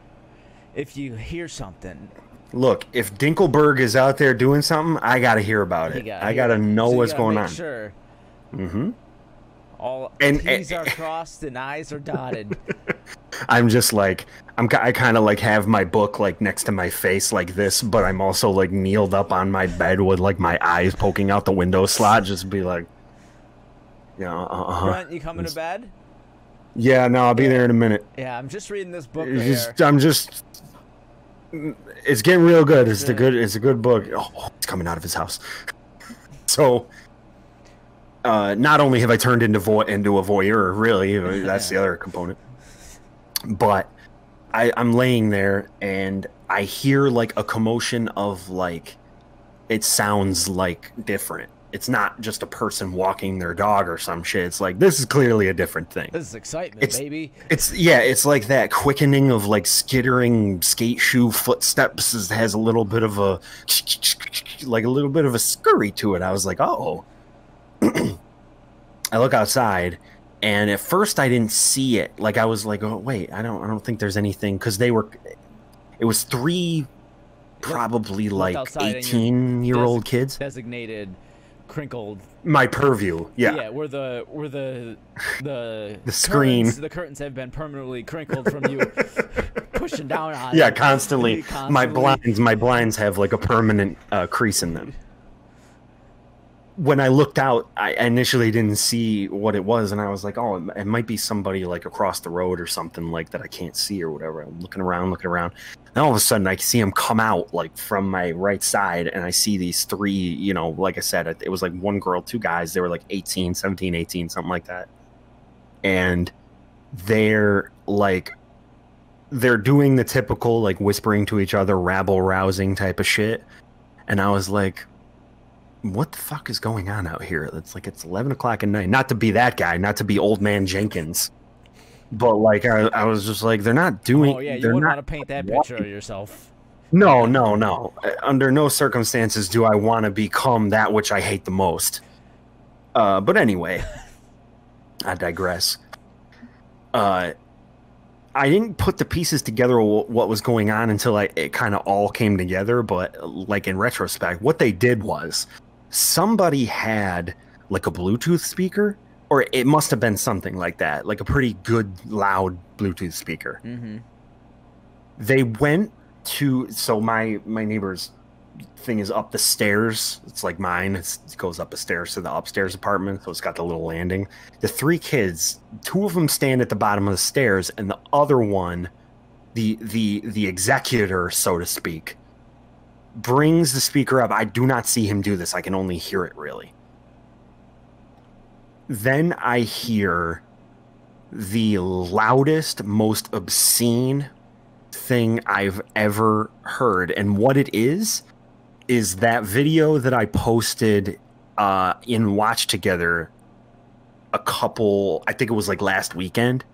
if you hear something. Look, if Dinkelberg is out there doing something, I gotta hear about it. I gotta know what's going on. Sure. Mm-hmm. All T's are crossed and I's are dotted. I'm just like, I kind of like have my book like next to my face like this, but I'm also like kneeled up on my bed with like my eyes poking out the window slot, just be like, Brent, you coming to bed? Yeah, no, I'll be there in a minute. Yeah, I'm just reading this book. It's getting real good. It's a good book. Oh, it's coming out of his house. So, not only have I turned into a voyeur, really, that's the other component, but I'm laying there and I hear like a commotion of like, it sounds like different. It's not just a person walking their dog or some shit. It's like, this is clearly a different thing. This is excitement, baby. It's like that quickening of like skittering skate shoe footsteps has a little bit of a scurry to it. I was like, oh. I look outside, and at first I didn't see it. Like, I was like, oh wait, I don't think there's anything, because it was three probably like 18-year-old kids. Designated crinkled. My purview, yeah. Yeah, where the screen, the curtains have been permanently crinkled from you pushing down on. Yeah, constantly. My blinds have like a permanent crease in them. When I looked out, I initially didn't see what it was, and I was like, oh, it might be somebody like across the road or something like that I can't see or whatever. I'm looking around. And all of a sudden, I see them come out like from my right side, and I see these three, you know, like I said, it was like one girl, two guys. They were like 18, 17, 18, something like that. And they're doing the typical like whispering to each other, rabble-rousing type of shit. And I was like, what the fuck is going on out here? It's 11 o'clock at night. Not to be that guy, not to be old man Jenkins, but like I was just like, they're not doing. Oh yeah, you wouldn't want to paint that picture of yourself. No. Under no circumstances do I want to become that which I hate the most. But anyway, I digress. I didn't put the pieces together what was going on until it kind of all came together. But like in retrospect, what they did was, somebody had like a Bluetooth speaker, or it must have been something like that, like a pretty good loud Bluetooth speaker. Mm-hmm. They went to, so my neighbor's thing is up the stairs. It's like mine. It goes up the stairs to the upstairs apartment, so it's got the little landing. The three kids, two of them stand at the bottom of the stairs, and the other one, the executor, so to speak, brings the speaker up. I do not see him do this. I can only hear it, really. Then I hear the loudest, most obscene thing I've ever heard. And what it is that video that I posted in Watch Together I think it was like last weekend,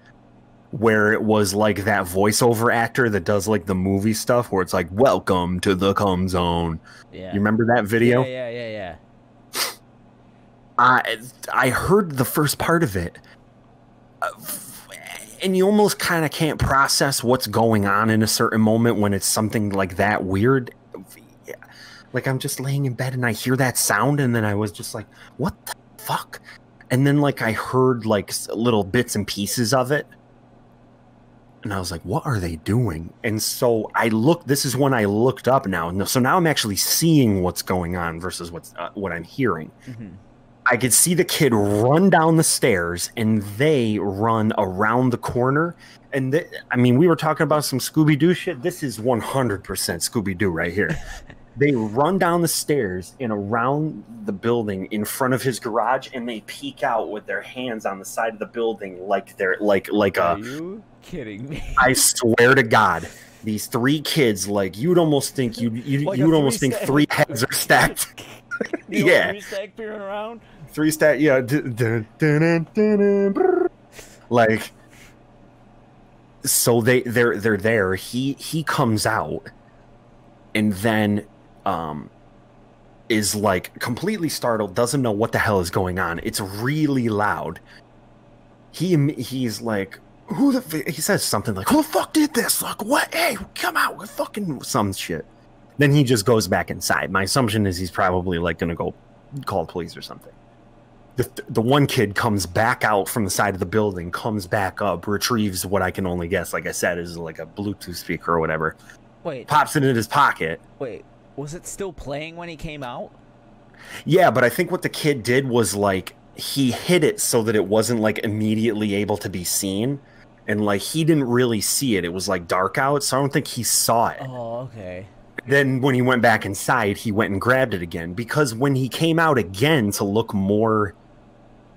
where it was like that voiceover actor that does like the movie stuff where it's like, welcome to the cum zone. Yeah. You remember that video? Yeah. I heard the first part of it, and you almost kind of can't process what's going on in a certain moment when it's something like that weird. Like, I'm just laying in bed and I hear that sound, and then I was just like, what the fuck? And then like I heard like little bits and pieces of it. And I was like, what are they doing? And so this is when I looked up now. So now I'm actually seeing what's going on versus what I'm hearing. Mm-hmm. I could see the kid run down the stairs, and they run around the corner. And I mean, we were talking about some Scooby-Doo shit. This is 100% Scooby-Doo right here. They run down the stairs and around the building in front of his garage, and they peek out with their hands on the side of the building like they're like Are you kidding me? I swear to God, these three kids, like you'd almost think you'd almost think three heads are stacked. Yeah, 3 stack peering around. 3 stack, yeah. Like, so they're there. He comes out, and then is like completely startled, doesn't know what the hell is going on. It's really loud. He's like, he says something like, who the fuck did this? Like, what? Hey, come out with fucking some shit. Then he just goes back inside. My assumption is he's probably like gonna go call the police or something. The one kid comes back out from the side of the building, comes back up, retrieves what I can only guess, like I said, is like a Bluetooth speaker or whatever. Wait. Pops it in his pocket. Wait, was it still playing when he came out? Yeah, but I think what the kid did was like he hid it so that it wasn't like immediately able to be seen. And like he didn't really see it. It was like dark out, so I don't think he saw it. Oh, okay. Then when he went back inside, he went and grabbed it again, because when he came out again to look more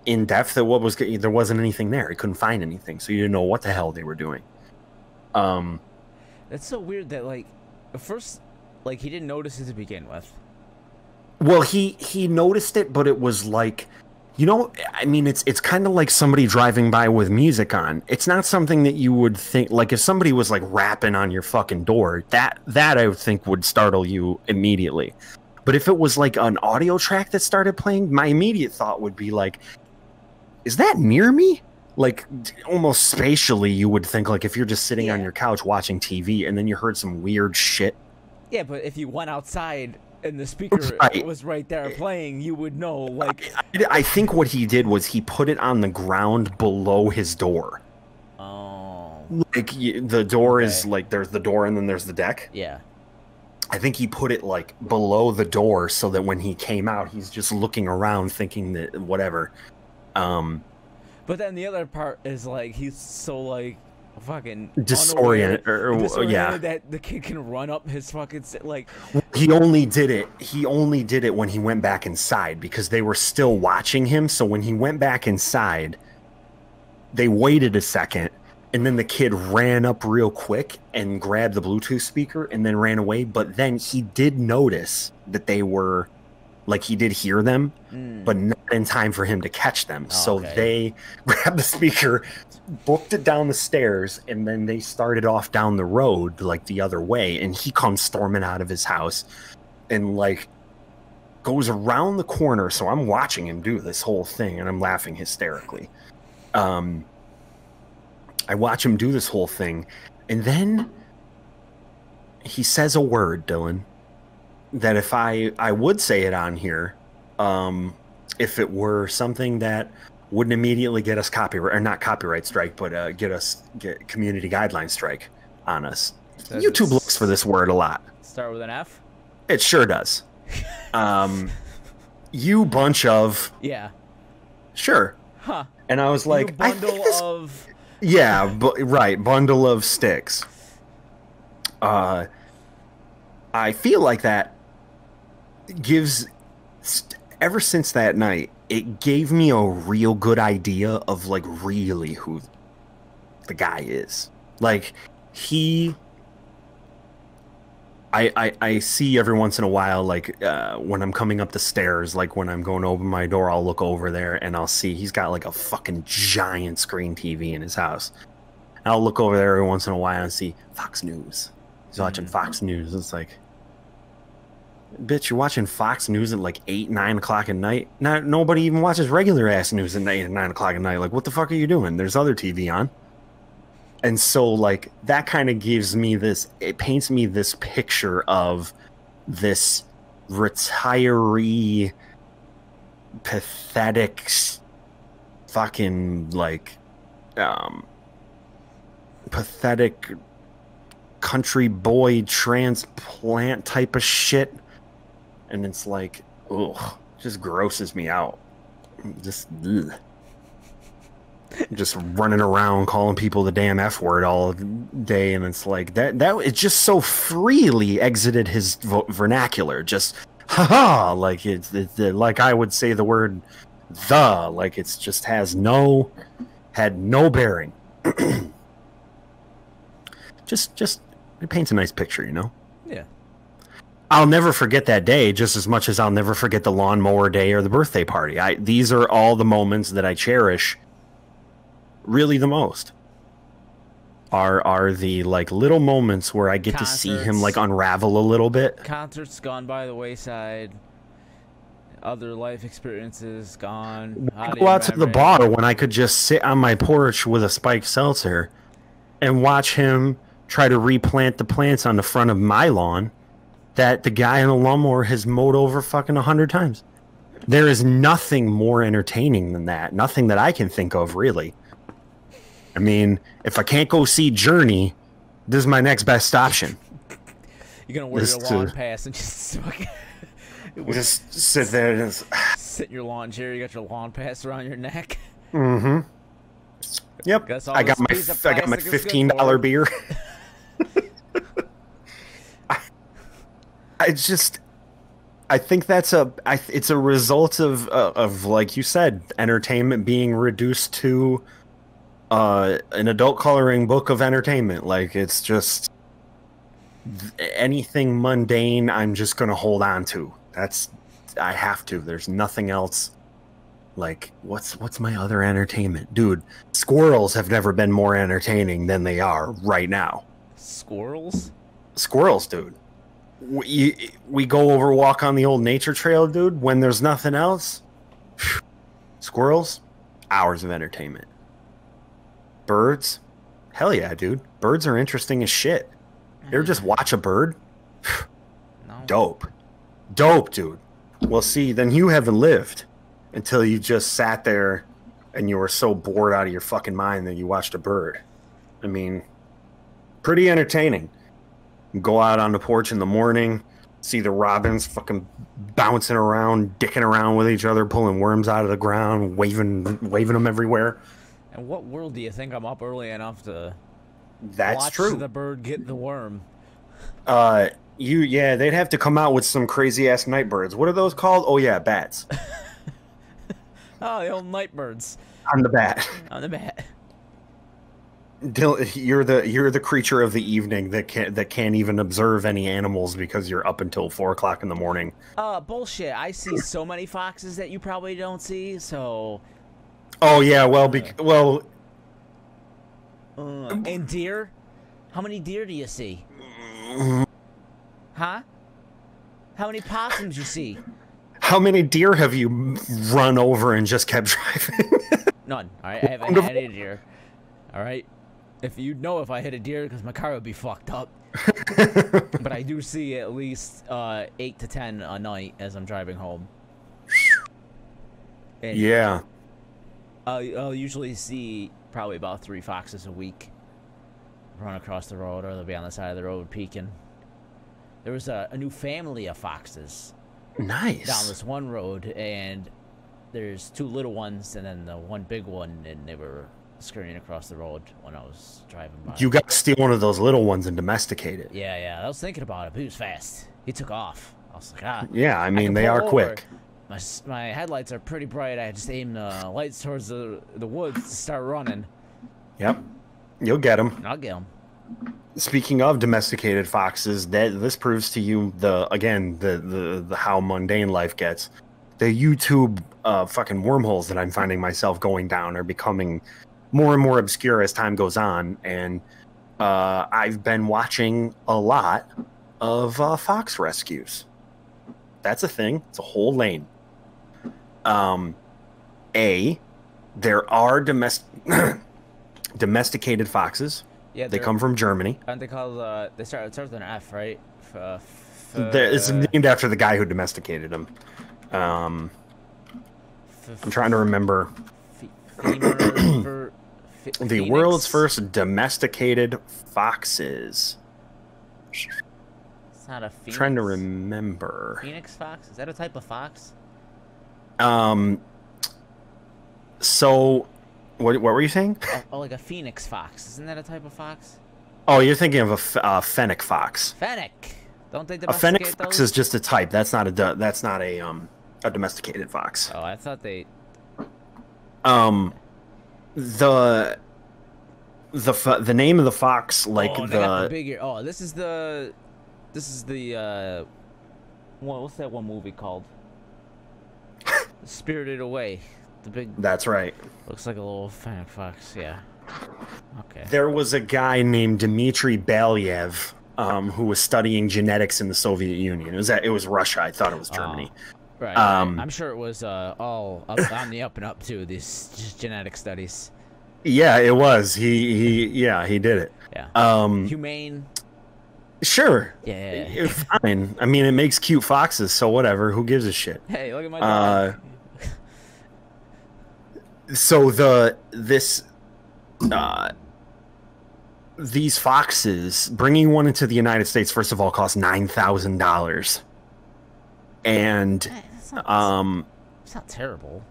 in depth, there wasn't anything there. He couldn't find anything, so you didn't know what the hell they were doing. That's so weird that like at first, like he didn't notice it to begin with. Well, he noticed it, but it was like, you know, I mean, it's kind of like somebody driving by with music on. It's not something that you would think, like if somebody was like rapping on your fucking door, that I would think would startle you immediately. But if it was like an audio track that started playing, my immediate thought would be like, is that near me? Like, almost spatially, you would think, like, if you're just sitting on your couch watching TV and then you heard some weird shit. Yeah, but if you went outside and the speaker was right there playing, you would know, like... I think what he did was he put it on the ground below his door. Oh. Like, the door is, like, there's the door and then there's the deck. Yeah. I think he put it, like, below the door so that when he came out, he's just looking around thinking that whatever. But then the other part is, like, he's so, like, fucking disoriented, disoriented that the kid can run up his fucking, like... He only did it when he went back inside because they were still watching him. So when he went back inside, they waited a second, and then the kid ran up real quick and grabbed the Bluetooth speaker and then ran away. But then he did notice that they were... Like, he did hear them, but not in time for him to catch them. So they grabbed the speaker, booked it down the stairs, and then they started off down the road, like, the other way. And he comes storming out of his house and, like, goes around the corner. So I'm watching him do this whole thing, and I'm laughing hysterically. I watch him do this whole thing, and then he says a word, Dylan, that if I would say it on here, if it were something that wouldn't immediately get us copyright, or not copyright strike, but get community guideline strike on us. YouTube looks for this word a lot. Start with an F? It sure does. You bunch of... Yeah. Sure. Huh. And I was like... Bundle of... Yeah, right. Bundle of sticks. I feel like that gives... Ever since that night, it gave me a real good idea of, like, really who the guy is. Like, he... I see every once in a while, like, when I'm coming up the stairs, like, when I'm going to open my door, I'll look over there and I'll see he's got, like, a fucking giant screen TV in his house. And I'll look over there every once in a while and see Fox News. He's watching Fox News. It's like, bitch, you're watching Fox News at, like, 8, 9 o'clock at night? Nobody even watches regular-ass news at 8 and 9 o'clock at night. Like, what the fuck are you doing? There's other TV on. And so, like, that kind of gives me this, it paints me this picture of this retiree, pathetic, fucking, like, pathetic country boy transplant type of shit. And it's like, ugh, just grosses me out. Just, ugh. Just running around calling people the damn F word all day, and it's like that it just so freely exited his vernacular, just haha, like it's like I would say the word the, like it's just had no bearing. just it paints a nice picture, you know. Yeah. I'll never forget that day just as much as I'll never forget the lawnmower day or the birthday party. These are all the moments that I cherish really the most are the, like, little moments where I get to see him, like, unravel a little bit. Concerts gone by the wayside. Other life experiences gone. Go out to the bar when I could just sit on my porch with a spiked seltzer and watch him try to replant the plants on the front of my lawn that the guy in the lawnmower has mowed over fucking 100 times. There is nothing more entertaining than that. Nothing that I can think of, really. I mean, if I can't go see Journey, this is my next best option. You're gonna wear your lawn pass and just sit there and sit in your lawn chair. You got your lawn pass around your neck. Mm-hmm. Yep. I got my $15 beer. I think that's it's a result of like you said, entertainment being reduced to an adult coloring book of entertainment. Like, it's just anything mundane I'm just gonna hold on to. I have to. There's nothing else. Like, what's my other entertainment? Dude, squirrels have never been more entertaining than they are right now. Squirrels, dude. We go walk on the old nature trail, dude, when there's nothing else. Squirrels, hours of entertainment. Birds, hell yeah, dude. Birds are interesting as shit. You ever just watch a bird? No. Dope, dude. Well, see, then you haven't lived until you just sat there and you were so bored out of your fucking mind that you watched a bird. I mean, pretty entertaining. Go out on the porch in the morning, see the robins fucking bouncing around, dicking around with each other, pulling worms out of the ground, waving them everywhere. And what world do you think I'm up early enough to watch the bird get the worm? Yeah, they'd have to come out with some crazy ass night birds. What are those called? Oh yeah, bats. Oh, the old night birds. I'm the bat. I'm the bat. You're the creature of the evening that can't even observe any animals because you're up until 4 o'clock in the morning. Bullshit. I see so many foxes that you probably don't see. So. Oh yeah, And deer? How many deer do you see? Huh? How many possums you see? How many deer have you run over and just kept driving? None. All right, I haven't had a deer. All right. If you'd know if I hit a deer, because my car would be fucked up. But I do see at least 8 to 10 a night as I'm driving home. And yeah. I'll usually see probably about 3 foxes a week run across the road, or they'll be on the side of the road peeking. There was a new family of foxes. Nice. Down this one road, and there's 2 little ones and then the one big one, and they were scurrying across the road when I was driving by. You got to steal one of those little ones and domesticate it. Yeah. I was thinking about it, but he was fast. He took off. I was like, Yeah, I mean, they are quick. My headlights are pretty bright. I just aimed the lights towards the woods to start running. Yep. You'll get them. I'll get them. Speaking of domesticated foxes, this proves to you the how mundane life gets. The YouTube fucking wormholes that I'm finding myself going down are becoming more and more obscure as time goes on, and I've been watching a lot of fox rescues. That's a thing. It's a whole lane. There are domesticated foxes. Yeah, they come from Germany. Aren't they called? It starts with an F, right? It's named after the guy who domesticated them. I'm trying to remember. The world's first domesticated foxes. It's not a phoenix. I'm trying to remember. Phoenix fox? Is that a type of fox? So, what were you saying? Oh, like a phoenix fox. Isn't that a type of fox? Oh, you're thinking of a fennec fox. Fennec. Don't they domesticate a fennec fox is just a type. That's not a domesticated fox. Oh, I thought they. The name of the fox, like the bigger. Oh, this is the. What's that one movie called? Spirited Away. The big. That's right. Looks like a little fennec fox. Yeah. Okay. There was a guy named Dmitry Balyev, who was studying genetics in the Soviet Union. It was Russia. I thought it was Germany. Right. I'm sure it was all on the up and up too. These genetic studies. Yeah, it was. He did it. Yeah. Humane. Sure. Yeah. Fine. I mean, it makes cute foxes, so whatever. Who gives a shit? Hey, look at my dog. So these foxes, bringing one into the United States, first of all, cost $9,000. And it's not terrible.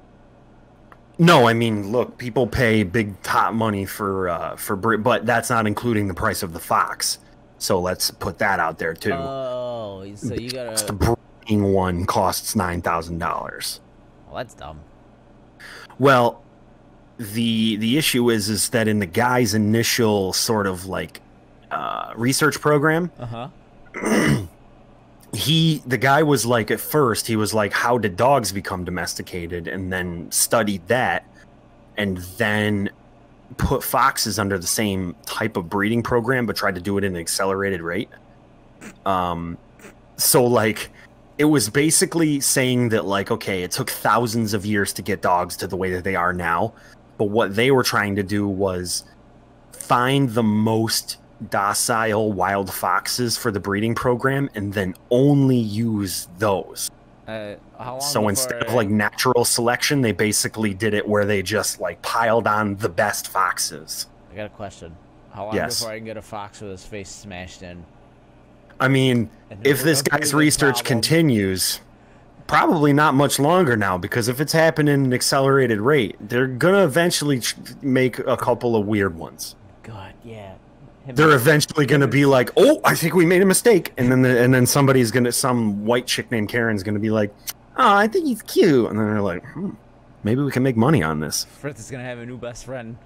No, I mean, look, people pay big top money for but that's not including the price of the fox. So let's put that out there too. Oh, so you gotta. The breeding one costs $9,000. Well, that's dumb. Well, the issue is that in the guy's initial sort of like research program, the guy was like, at first he was like, how did dogs become domesticated, and then studied that, and then put foxes under the same type of breeding program but tried to do it in an accelerated rate. So like it was basically saying that, like, okay, it took thousands of years to get dogs to the way that they are now, but what they were trying to do was find the most docile wild foxes for the breeding program and then only use those. So instead of like natural selection, they basically did it where they just like piled on the best foxes. I got a question. How long before I can get a fox with his face smashed in? I mean, if this guy's research continues, probably not much longer now, because if it's happening at an accelerated rate, they're gonna eventually make a couple of weird ones. God, yeah. They're eventually gonna be like, "Oh, I think we made a mistake," and then somebody's gonna, some white chick named Karen's gonna be like, "Oh, I think he's cute," and then they're like, "Maybe we can make money on this." Fritz is gonna have a new best friend.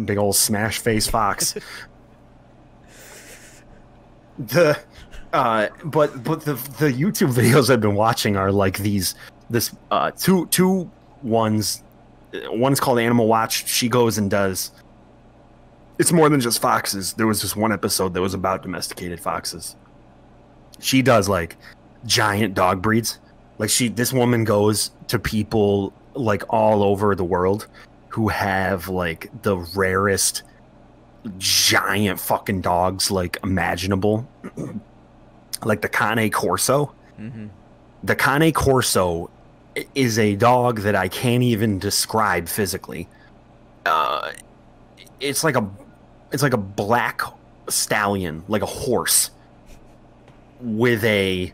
Big old smash face fox. But the YouTube videos I've been watching are like two ones. One's called Animal Watch. She goes and does. It's more than just foxes. There was just one episode that was about domesticated foxes. She does like giant dog breeds. Like this woman goes to people like all over the world who have like the rarest giant fucking dogs like imaginable. Like the Cane Corso. Mm-hmm. The Cane Corso is a dog that I can't even describe physically. It's like a black stallion, like a horse, with a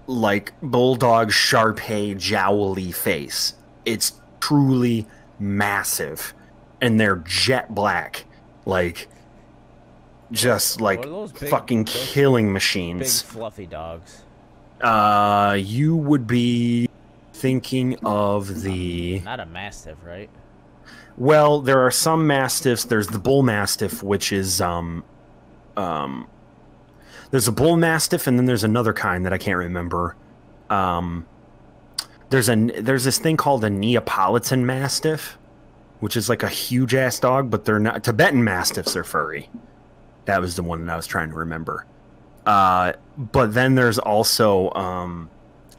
like bulldog Shar-Pei jowly face. It's truly massive, and they're jet black, like just like fucking killing machines. Big fluffy dogs. You would be thinking of the not a Mastiff, right? Well, there are some Mastiffs. There's the Bull Mastiff, which is there's a Bull Mastiff, and then there's another kind that I can't remember. There's this thing called a Neapolitan Mastiff, which is like a huge ass dog, but they're not. Tibetan Mastiffs are furry. That was the one that I was trying to remember. But then there's also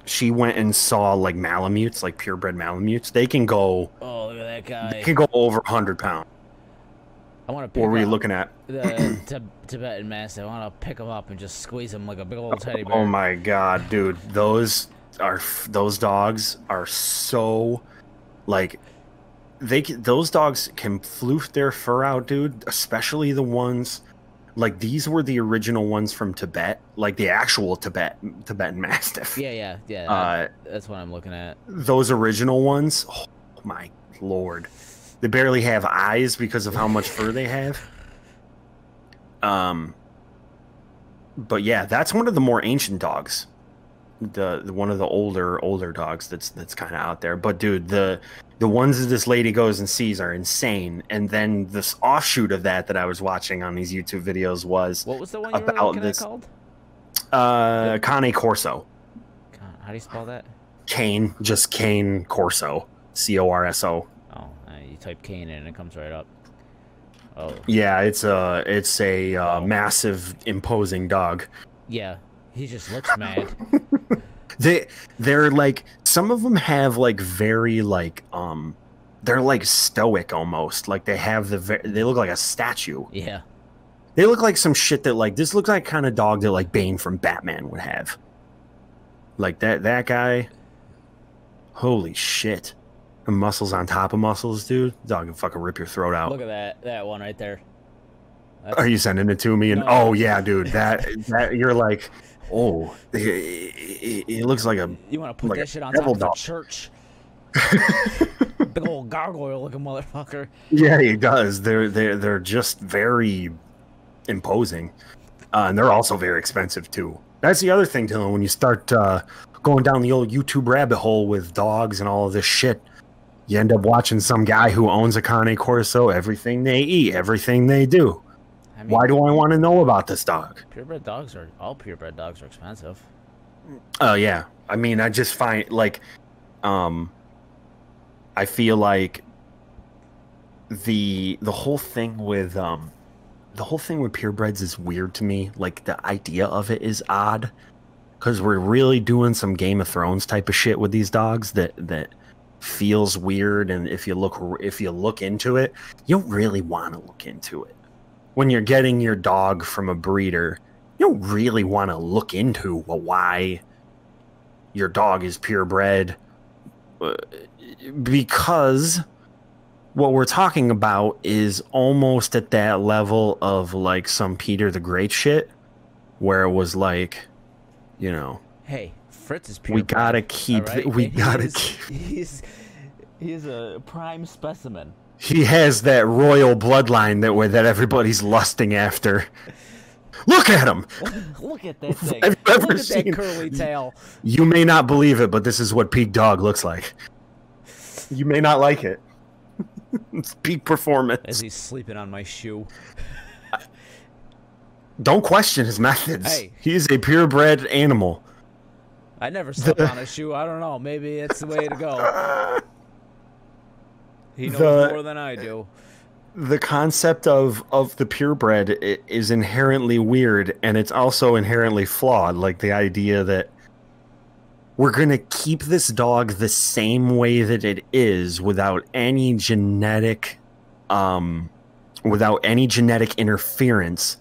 she went and saw like Malamutes, like purebred Malamutes. They can go. Oh, look at that guy. They can go over 100 pounds. I want to pick what were you looking at? The Tibetan Mastiff. I want to pick him up and just squeeze him like a big old teddy bear. Oh my god, dude. Those dogs are so like those dogs can floof their fur out, dude, especially the ones like these were the original ones from Tibet, like the actual Tibetan Mastiff. Yeah. That's what I'm looking at. Those original ones, oh my lord. They barely have eyes because of how much fur they have. But yeah, that's one of the more ancient dogs. The one of the older dogs that's kind of out there. But dude, the ones that this lady goes and sees are insane. And then this offshoot of that I was watching on these YouTube videos was what was the one you were looking at called? Cane Corso. How do you spell that? Cane, just Cane Corso, Corso. Oh, you type Cane in and it comes right up. Oh. Yeah, it's a massive, imposing dog. Yeah, he just looks mad. They're like, some of them have like very like they're like stoic almost, like they have they look like a statue. Yeah, they look like some shit that like this looks like kind of dog that like Bane from Batman would have. Like that guy. Holy shit. The muscles on top of muscles, dude. Dog can fucking rip your throat out. Look at that one right there. Are you sending it to me? And oh yeah, dude, that you're like, oh, it looks like a. You want to put that shit on top of a church? Big old gargoyle looking motherfucker. Yeah, he does. They're just very imposing, and they're also very expensive too. That's the other thing, Dylan. When you start going down the old YouTube rabbit hole with dogs and all of this shit, you end up watching some guy who owns a Cane Corso. Everything they eat, everything they do. I mean, why do I want to know about this dog? All purebred dogs are expensive. Oh yeah. I mean, I just find like, I feel like the whole thing with purebreds is weird to me. Like the idea of it is odd. because we're really doing some Game of Thrones type of shit with these dogs that feels weird. And if you look into it, you don't really want to look into it. When you're getting your dog from a breeder, you don't really want to look into why your dog is purebred, because what we're talking about is almost at that level of like some Peter the Great shit, where it was like, you know, hey, Fritz is purebred. We gotta keep. Right? We gotta keep. He's a prime specimen. He has that royal bloodline that everybody's lusting after. Look at him! Look at that thing. Have you ever Look at seen that curly tail. You may not believe it, but this is what peak dog looks like. You may not like it. It's peak performance. As he's sleeping on my shoe. Don't question his methods. Hey. He's a purebred animal. I never slept on a shoe. I don't know. Maybe it's the way to go. He knows more than I do. The concept of the purebred is inherently weird, and it's also inherently flawed. Like the idea that we're going to keep this dog the same way that it is without any genetic interference.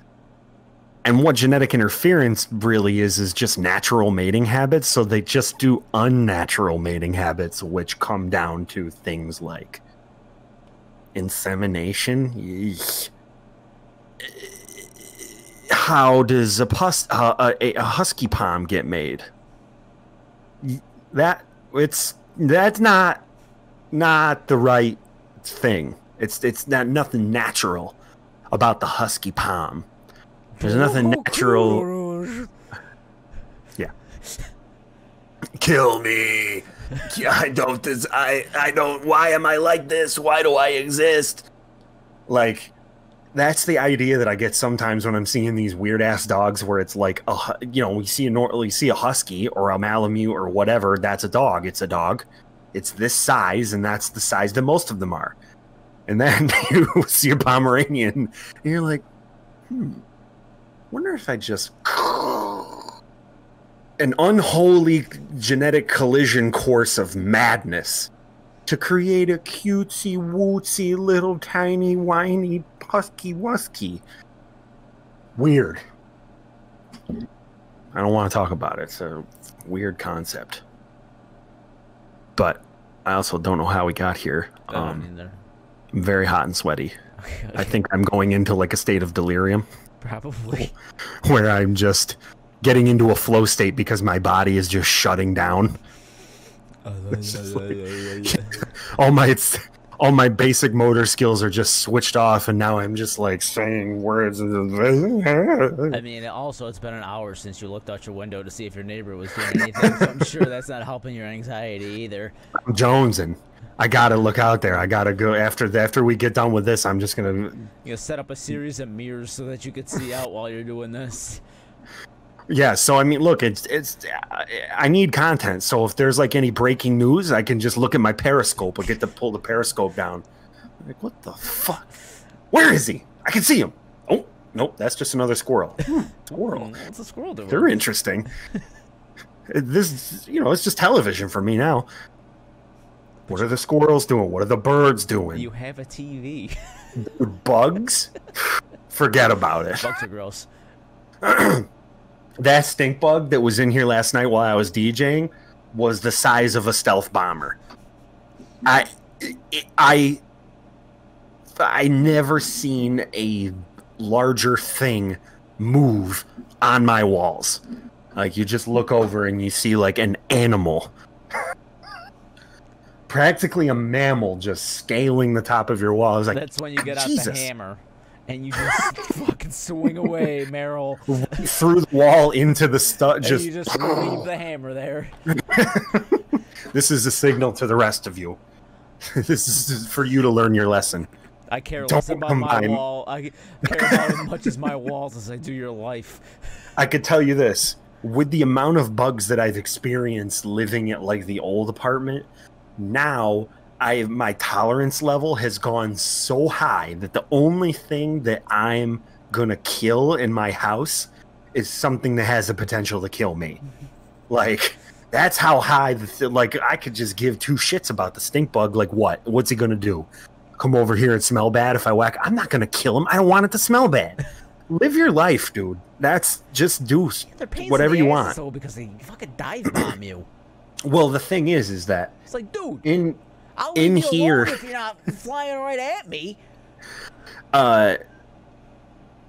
And what genetic interference really is just natural mating habits. So they just do unnatural mating habits, which come down to things like insemination. Yeesh. How does a husky palm get made? That's not the right thing. It's not nothing natural about the husky palm. There's nothing natural. Yeah. Kill me. I don't. Why am I like this? Why do I exist? Like, that's the idea that I get sometimes when I'm seeing these weird ass dogs where it's like, we see a husky or a Malamute or whatever. That's a dog. It's a dog. It's this size, and that's the size that most of them are. And then you see a Pomeranian, and you're like, wonder if I just an unholy genetic collision course of madness to create a cutesy wootsy little tiny whiny husky wusky. Weird. I don't want to talk about it. It's a weird concept. But I also don't know how we got here. I'm very hot and sweaty. I think I'm going into like a state of delirium. Probably. Where I'm just getting into a flow state because my body is just shutting down. All my basic motor skills are just switched off, and now I'm just like saying words. I mean, also it's been an hour since you looked out your window to see if your neighbor was doing anything, so I'm sure that's not helping your anxiety either. I'm jonesing. I gotta look out there. I gotta go after we get done with this. I'm just gonna set up a series of mirrors so that you could see out while you're doing this. Yeah. So I mean, look, I need content. So if there's like any breaking news, I can just look at my Periscope or get to pull the Periscope down. Like, what the fuck? Where is he? I can see him. Oh nope, that's just another squirrel. Squirrel. What's a squirrel doing? They're interesting. This, it's just television for me now. What are the squirrels doing? What are the birds doing? You have a TV. Bugs? Forget about it. Bugs are gross. That stink bug that was in here last night while I was DJing was the size of a stealth bomber. I never seen a larger thing move on my walls. Like, you just look over and you see like an animal. Practically a mammal just scaling the top of your wall. I was like, that's when you get out the hammer and you just fucking swing away, Meryl. Through the wall into the stuff. Just you just leave the hammer there. This is a signal to the rest of you. This is for you to learn your lesson. I care less about my wall. I care about as much as my walls as I do your life. I could tell you this. With the amount of bugs that I've experienced living at like the old apartment, now my tolerance level has gone so high that the only thing that I'm gonna kill in my house is something that has the potential to kill me. Like, that's how high like, I could just give two shits about the stink bug. Like, what's he gonna do? Come over here and smell bad if I whack? I'm not gonna kill him. I don't want it to smell bad. Live your life, dude. That's just do whatever you want. So because they fucking dive bomb you. Well, the thing is that it's like, dude, I'll leave you alone if you're not flying right at me.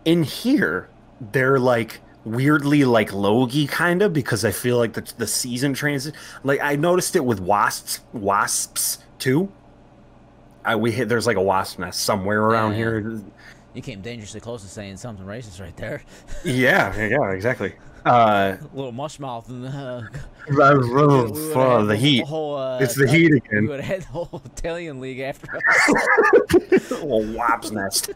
In here, they're like weirdly like Logie kind of, because I feel like the season transit. Like, I noticed it with wasps too. There's like a wasp nest somewhere around here. You came dangerously close to saying something racist right there. Yeah, exactly. Little mush mouth and the heat. It's the heat again. We would have had the whole Italian league after us. Little wasp nest.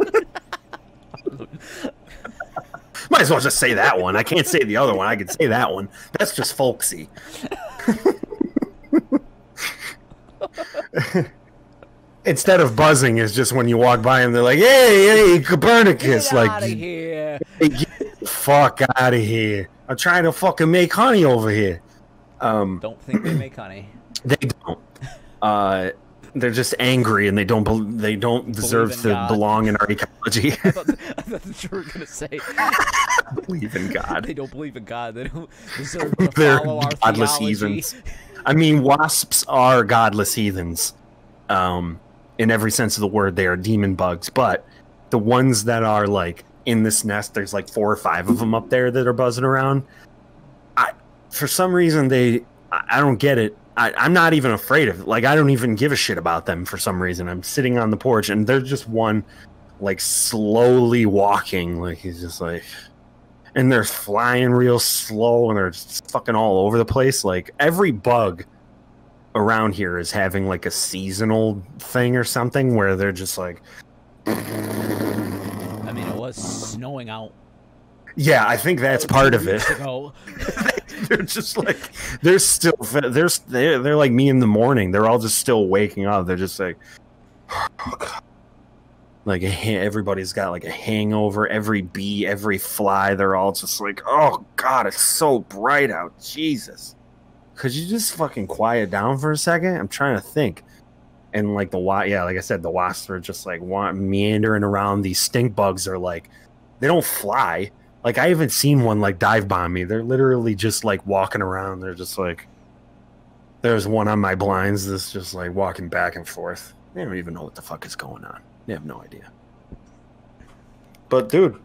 Might as well just say that one. I can't say the other one. I can say that one. That's just folksy. Instead of buzzing, is just when you walk by and they're like, "Hey, Copernicus!" Get out of here! Hey, get the fuck out of here! I'm trying to fucking make honey over here. Don't think they make honey. They don't. They're just angry and they don't deserve to belong in our ecology. I thought that you were gonna say. Believe in God. They don't believe in God. They don't deserve to They're follow our godless theology. heathens. I mean, wasps are godless heathens. In every sense of the word, they are demon bugs. But the ones that are like in this nest, there's like 4 or 5 of them up there that are buzzing around. For some reason, I don't get it. I'm not even afraid of it. Like, I don't even give a shit about them for some reason. I'm sitting on the porch and there's just one like slowly walking. Like, he's just like, and they're flying real slow and they're just fucking all over the place. Like, every bug around here is having like a seasonal thing or something where they're just like, I mean, it was snowing out. Yeah, I think that's part of it. They're just like, they're like me in the morning. They're all just still waking up. They're just like, oh God. Like everybody's got like a hangover. Every bee, every fly, they're all just like, oh God, it's so bright out. Jesus. Could you just fucking quiet down for a second? I'm trying to think. And like like I said, the wasps are just like meandering around. These stink bugs are like, they don't fly. Like, I haven't seen one like dive bomb me. They're literally just like walking around. They're just like, there's one on my blinds that's just like walking back and forth. They don't even know what the fuck is going on. They have no idea. But dude,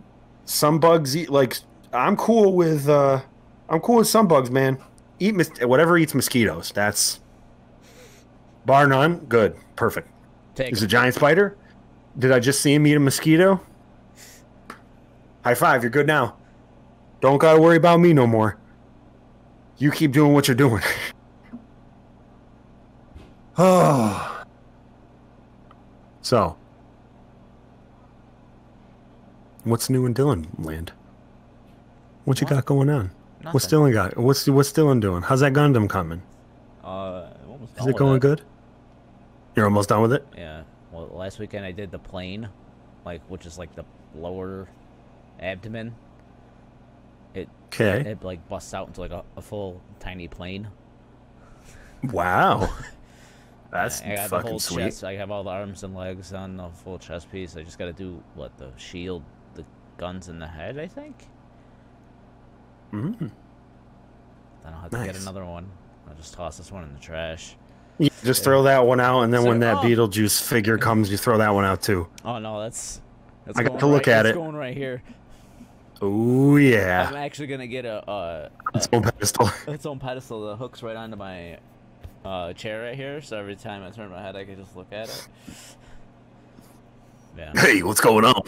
some bugs eat, like, I'm cool with some bugs, man. Eat whatever eats mosquitoes. That's bar none. Good. Perfect. Is a giant spider? Did I just see him eat a mosquito? High five. You're good now. Don't gotta worry about me no more. You keep doing what you're doing. Oh. So, what's new in Dylan land? What you got going on? Nothing. What's Dylan got? What's Dylan doing? How's that Gundam coming? Almost Is it going good? You're almost done with it? Yeah. Well, last weekend I did the plane, which is like the lower abdomen. It like busts out into like a full tiny plane. Wow. That's I got fucking the whole sweet. chest. I have all the arms and legs on the full chest piece. I just got to do the shield, the guns in the head, I think. Mm-hmm. Then I'll have to get another one. I'll just toss this one in the trash. Yeah, just throw that one out, and then when that Beetlejuice figure comes, you throw that one out too. Oh no, that's I got to look at it. Going right here. Oh yeah. I'm actually gonna get its own pedestal. Its own pedestal that hooks right onto my chair right here, so every time I turn my head, I can just look at it. Yeah. Hey, what's going on?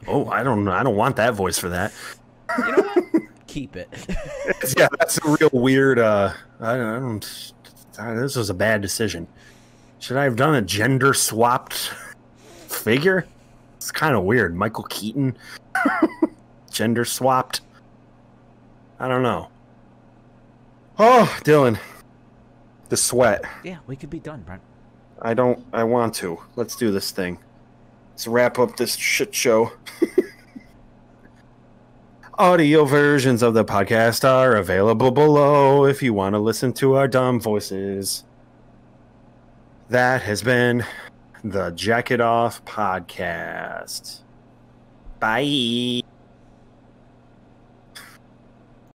Oh, I don't know. I don't want that voice for that. You know what? Keep it. Yeah, that's a real weird. This was a bad decision. Should I have done a gender swapped figure? It's kind of weird. Michael Keaton, gender swapped. I don't know. Oh, Dylan, the sweat. Yeah, we could be done, Brent. I want to. Let's do this thing. Let's wrap up this shit show. Audio versions of the podcast are available below if you want to listen to our dumb voices. That has been the Jack It Off podcast. Bye.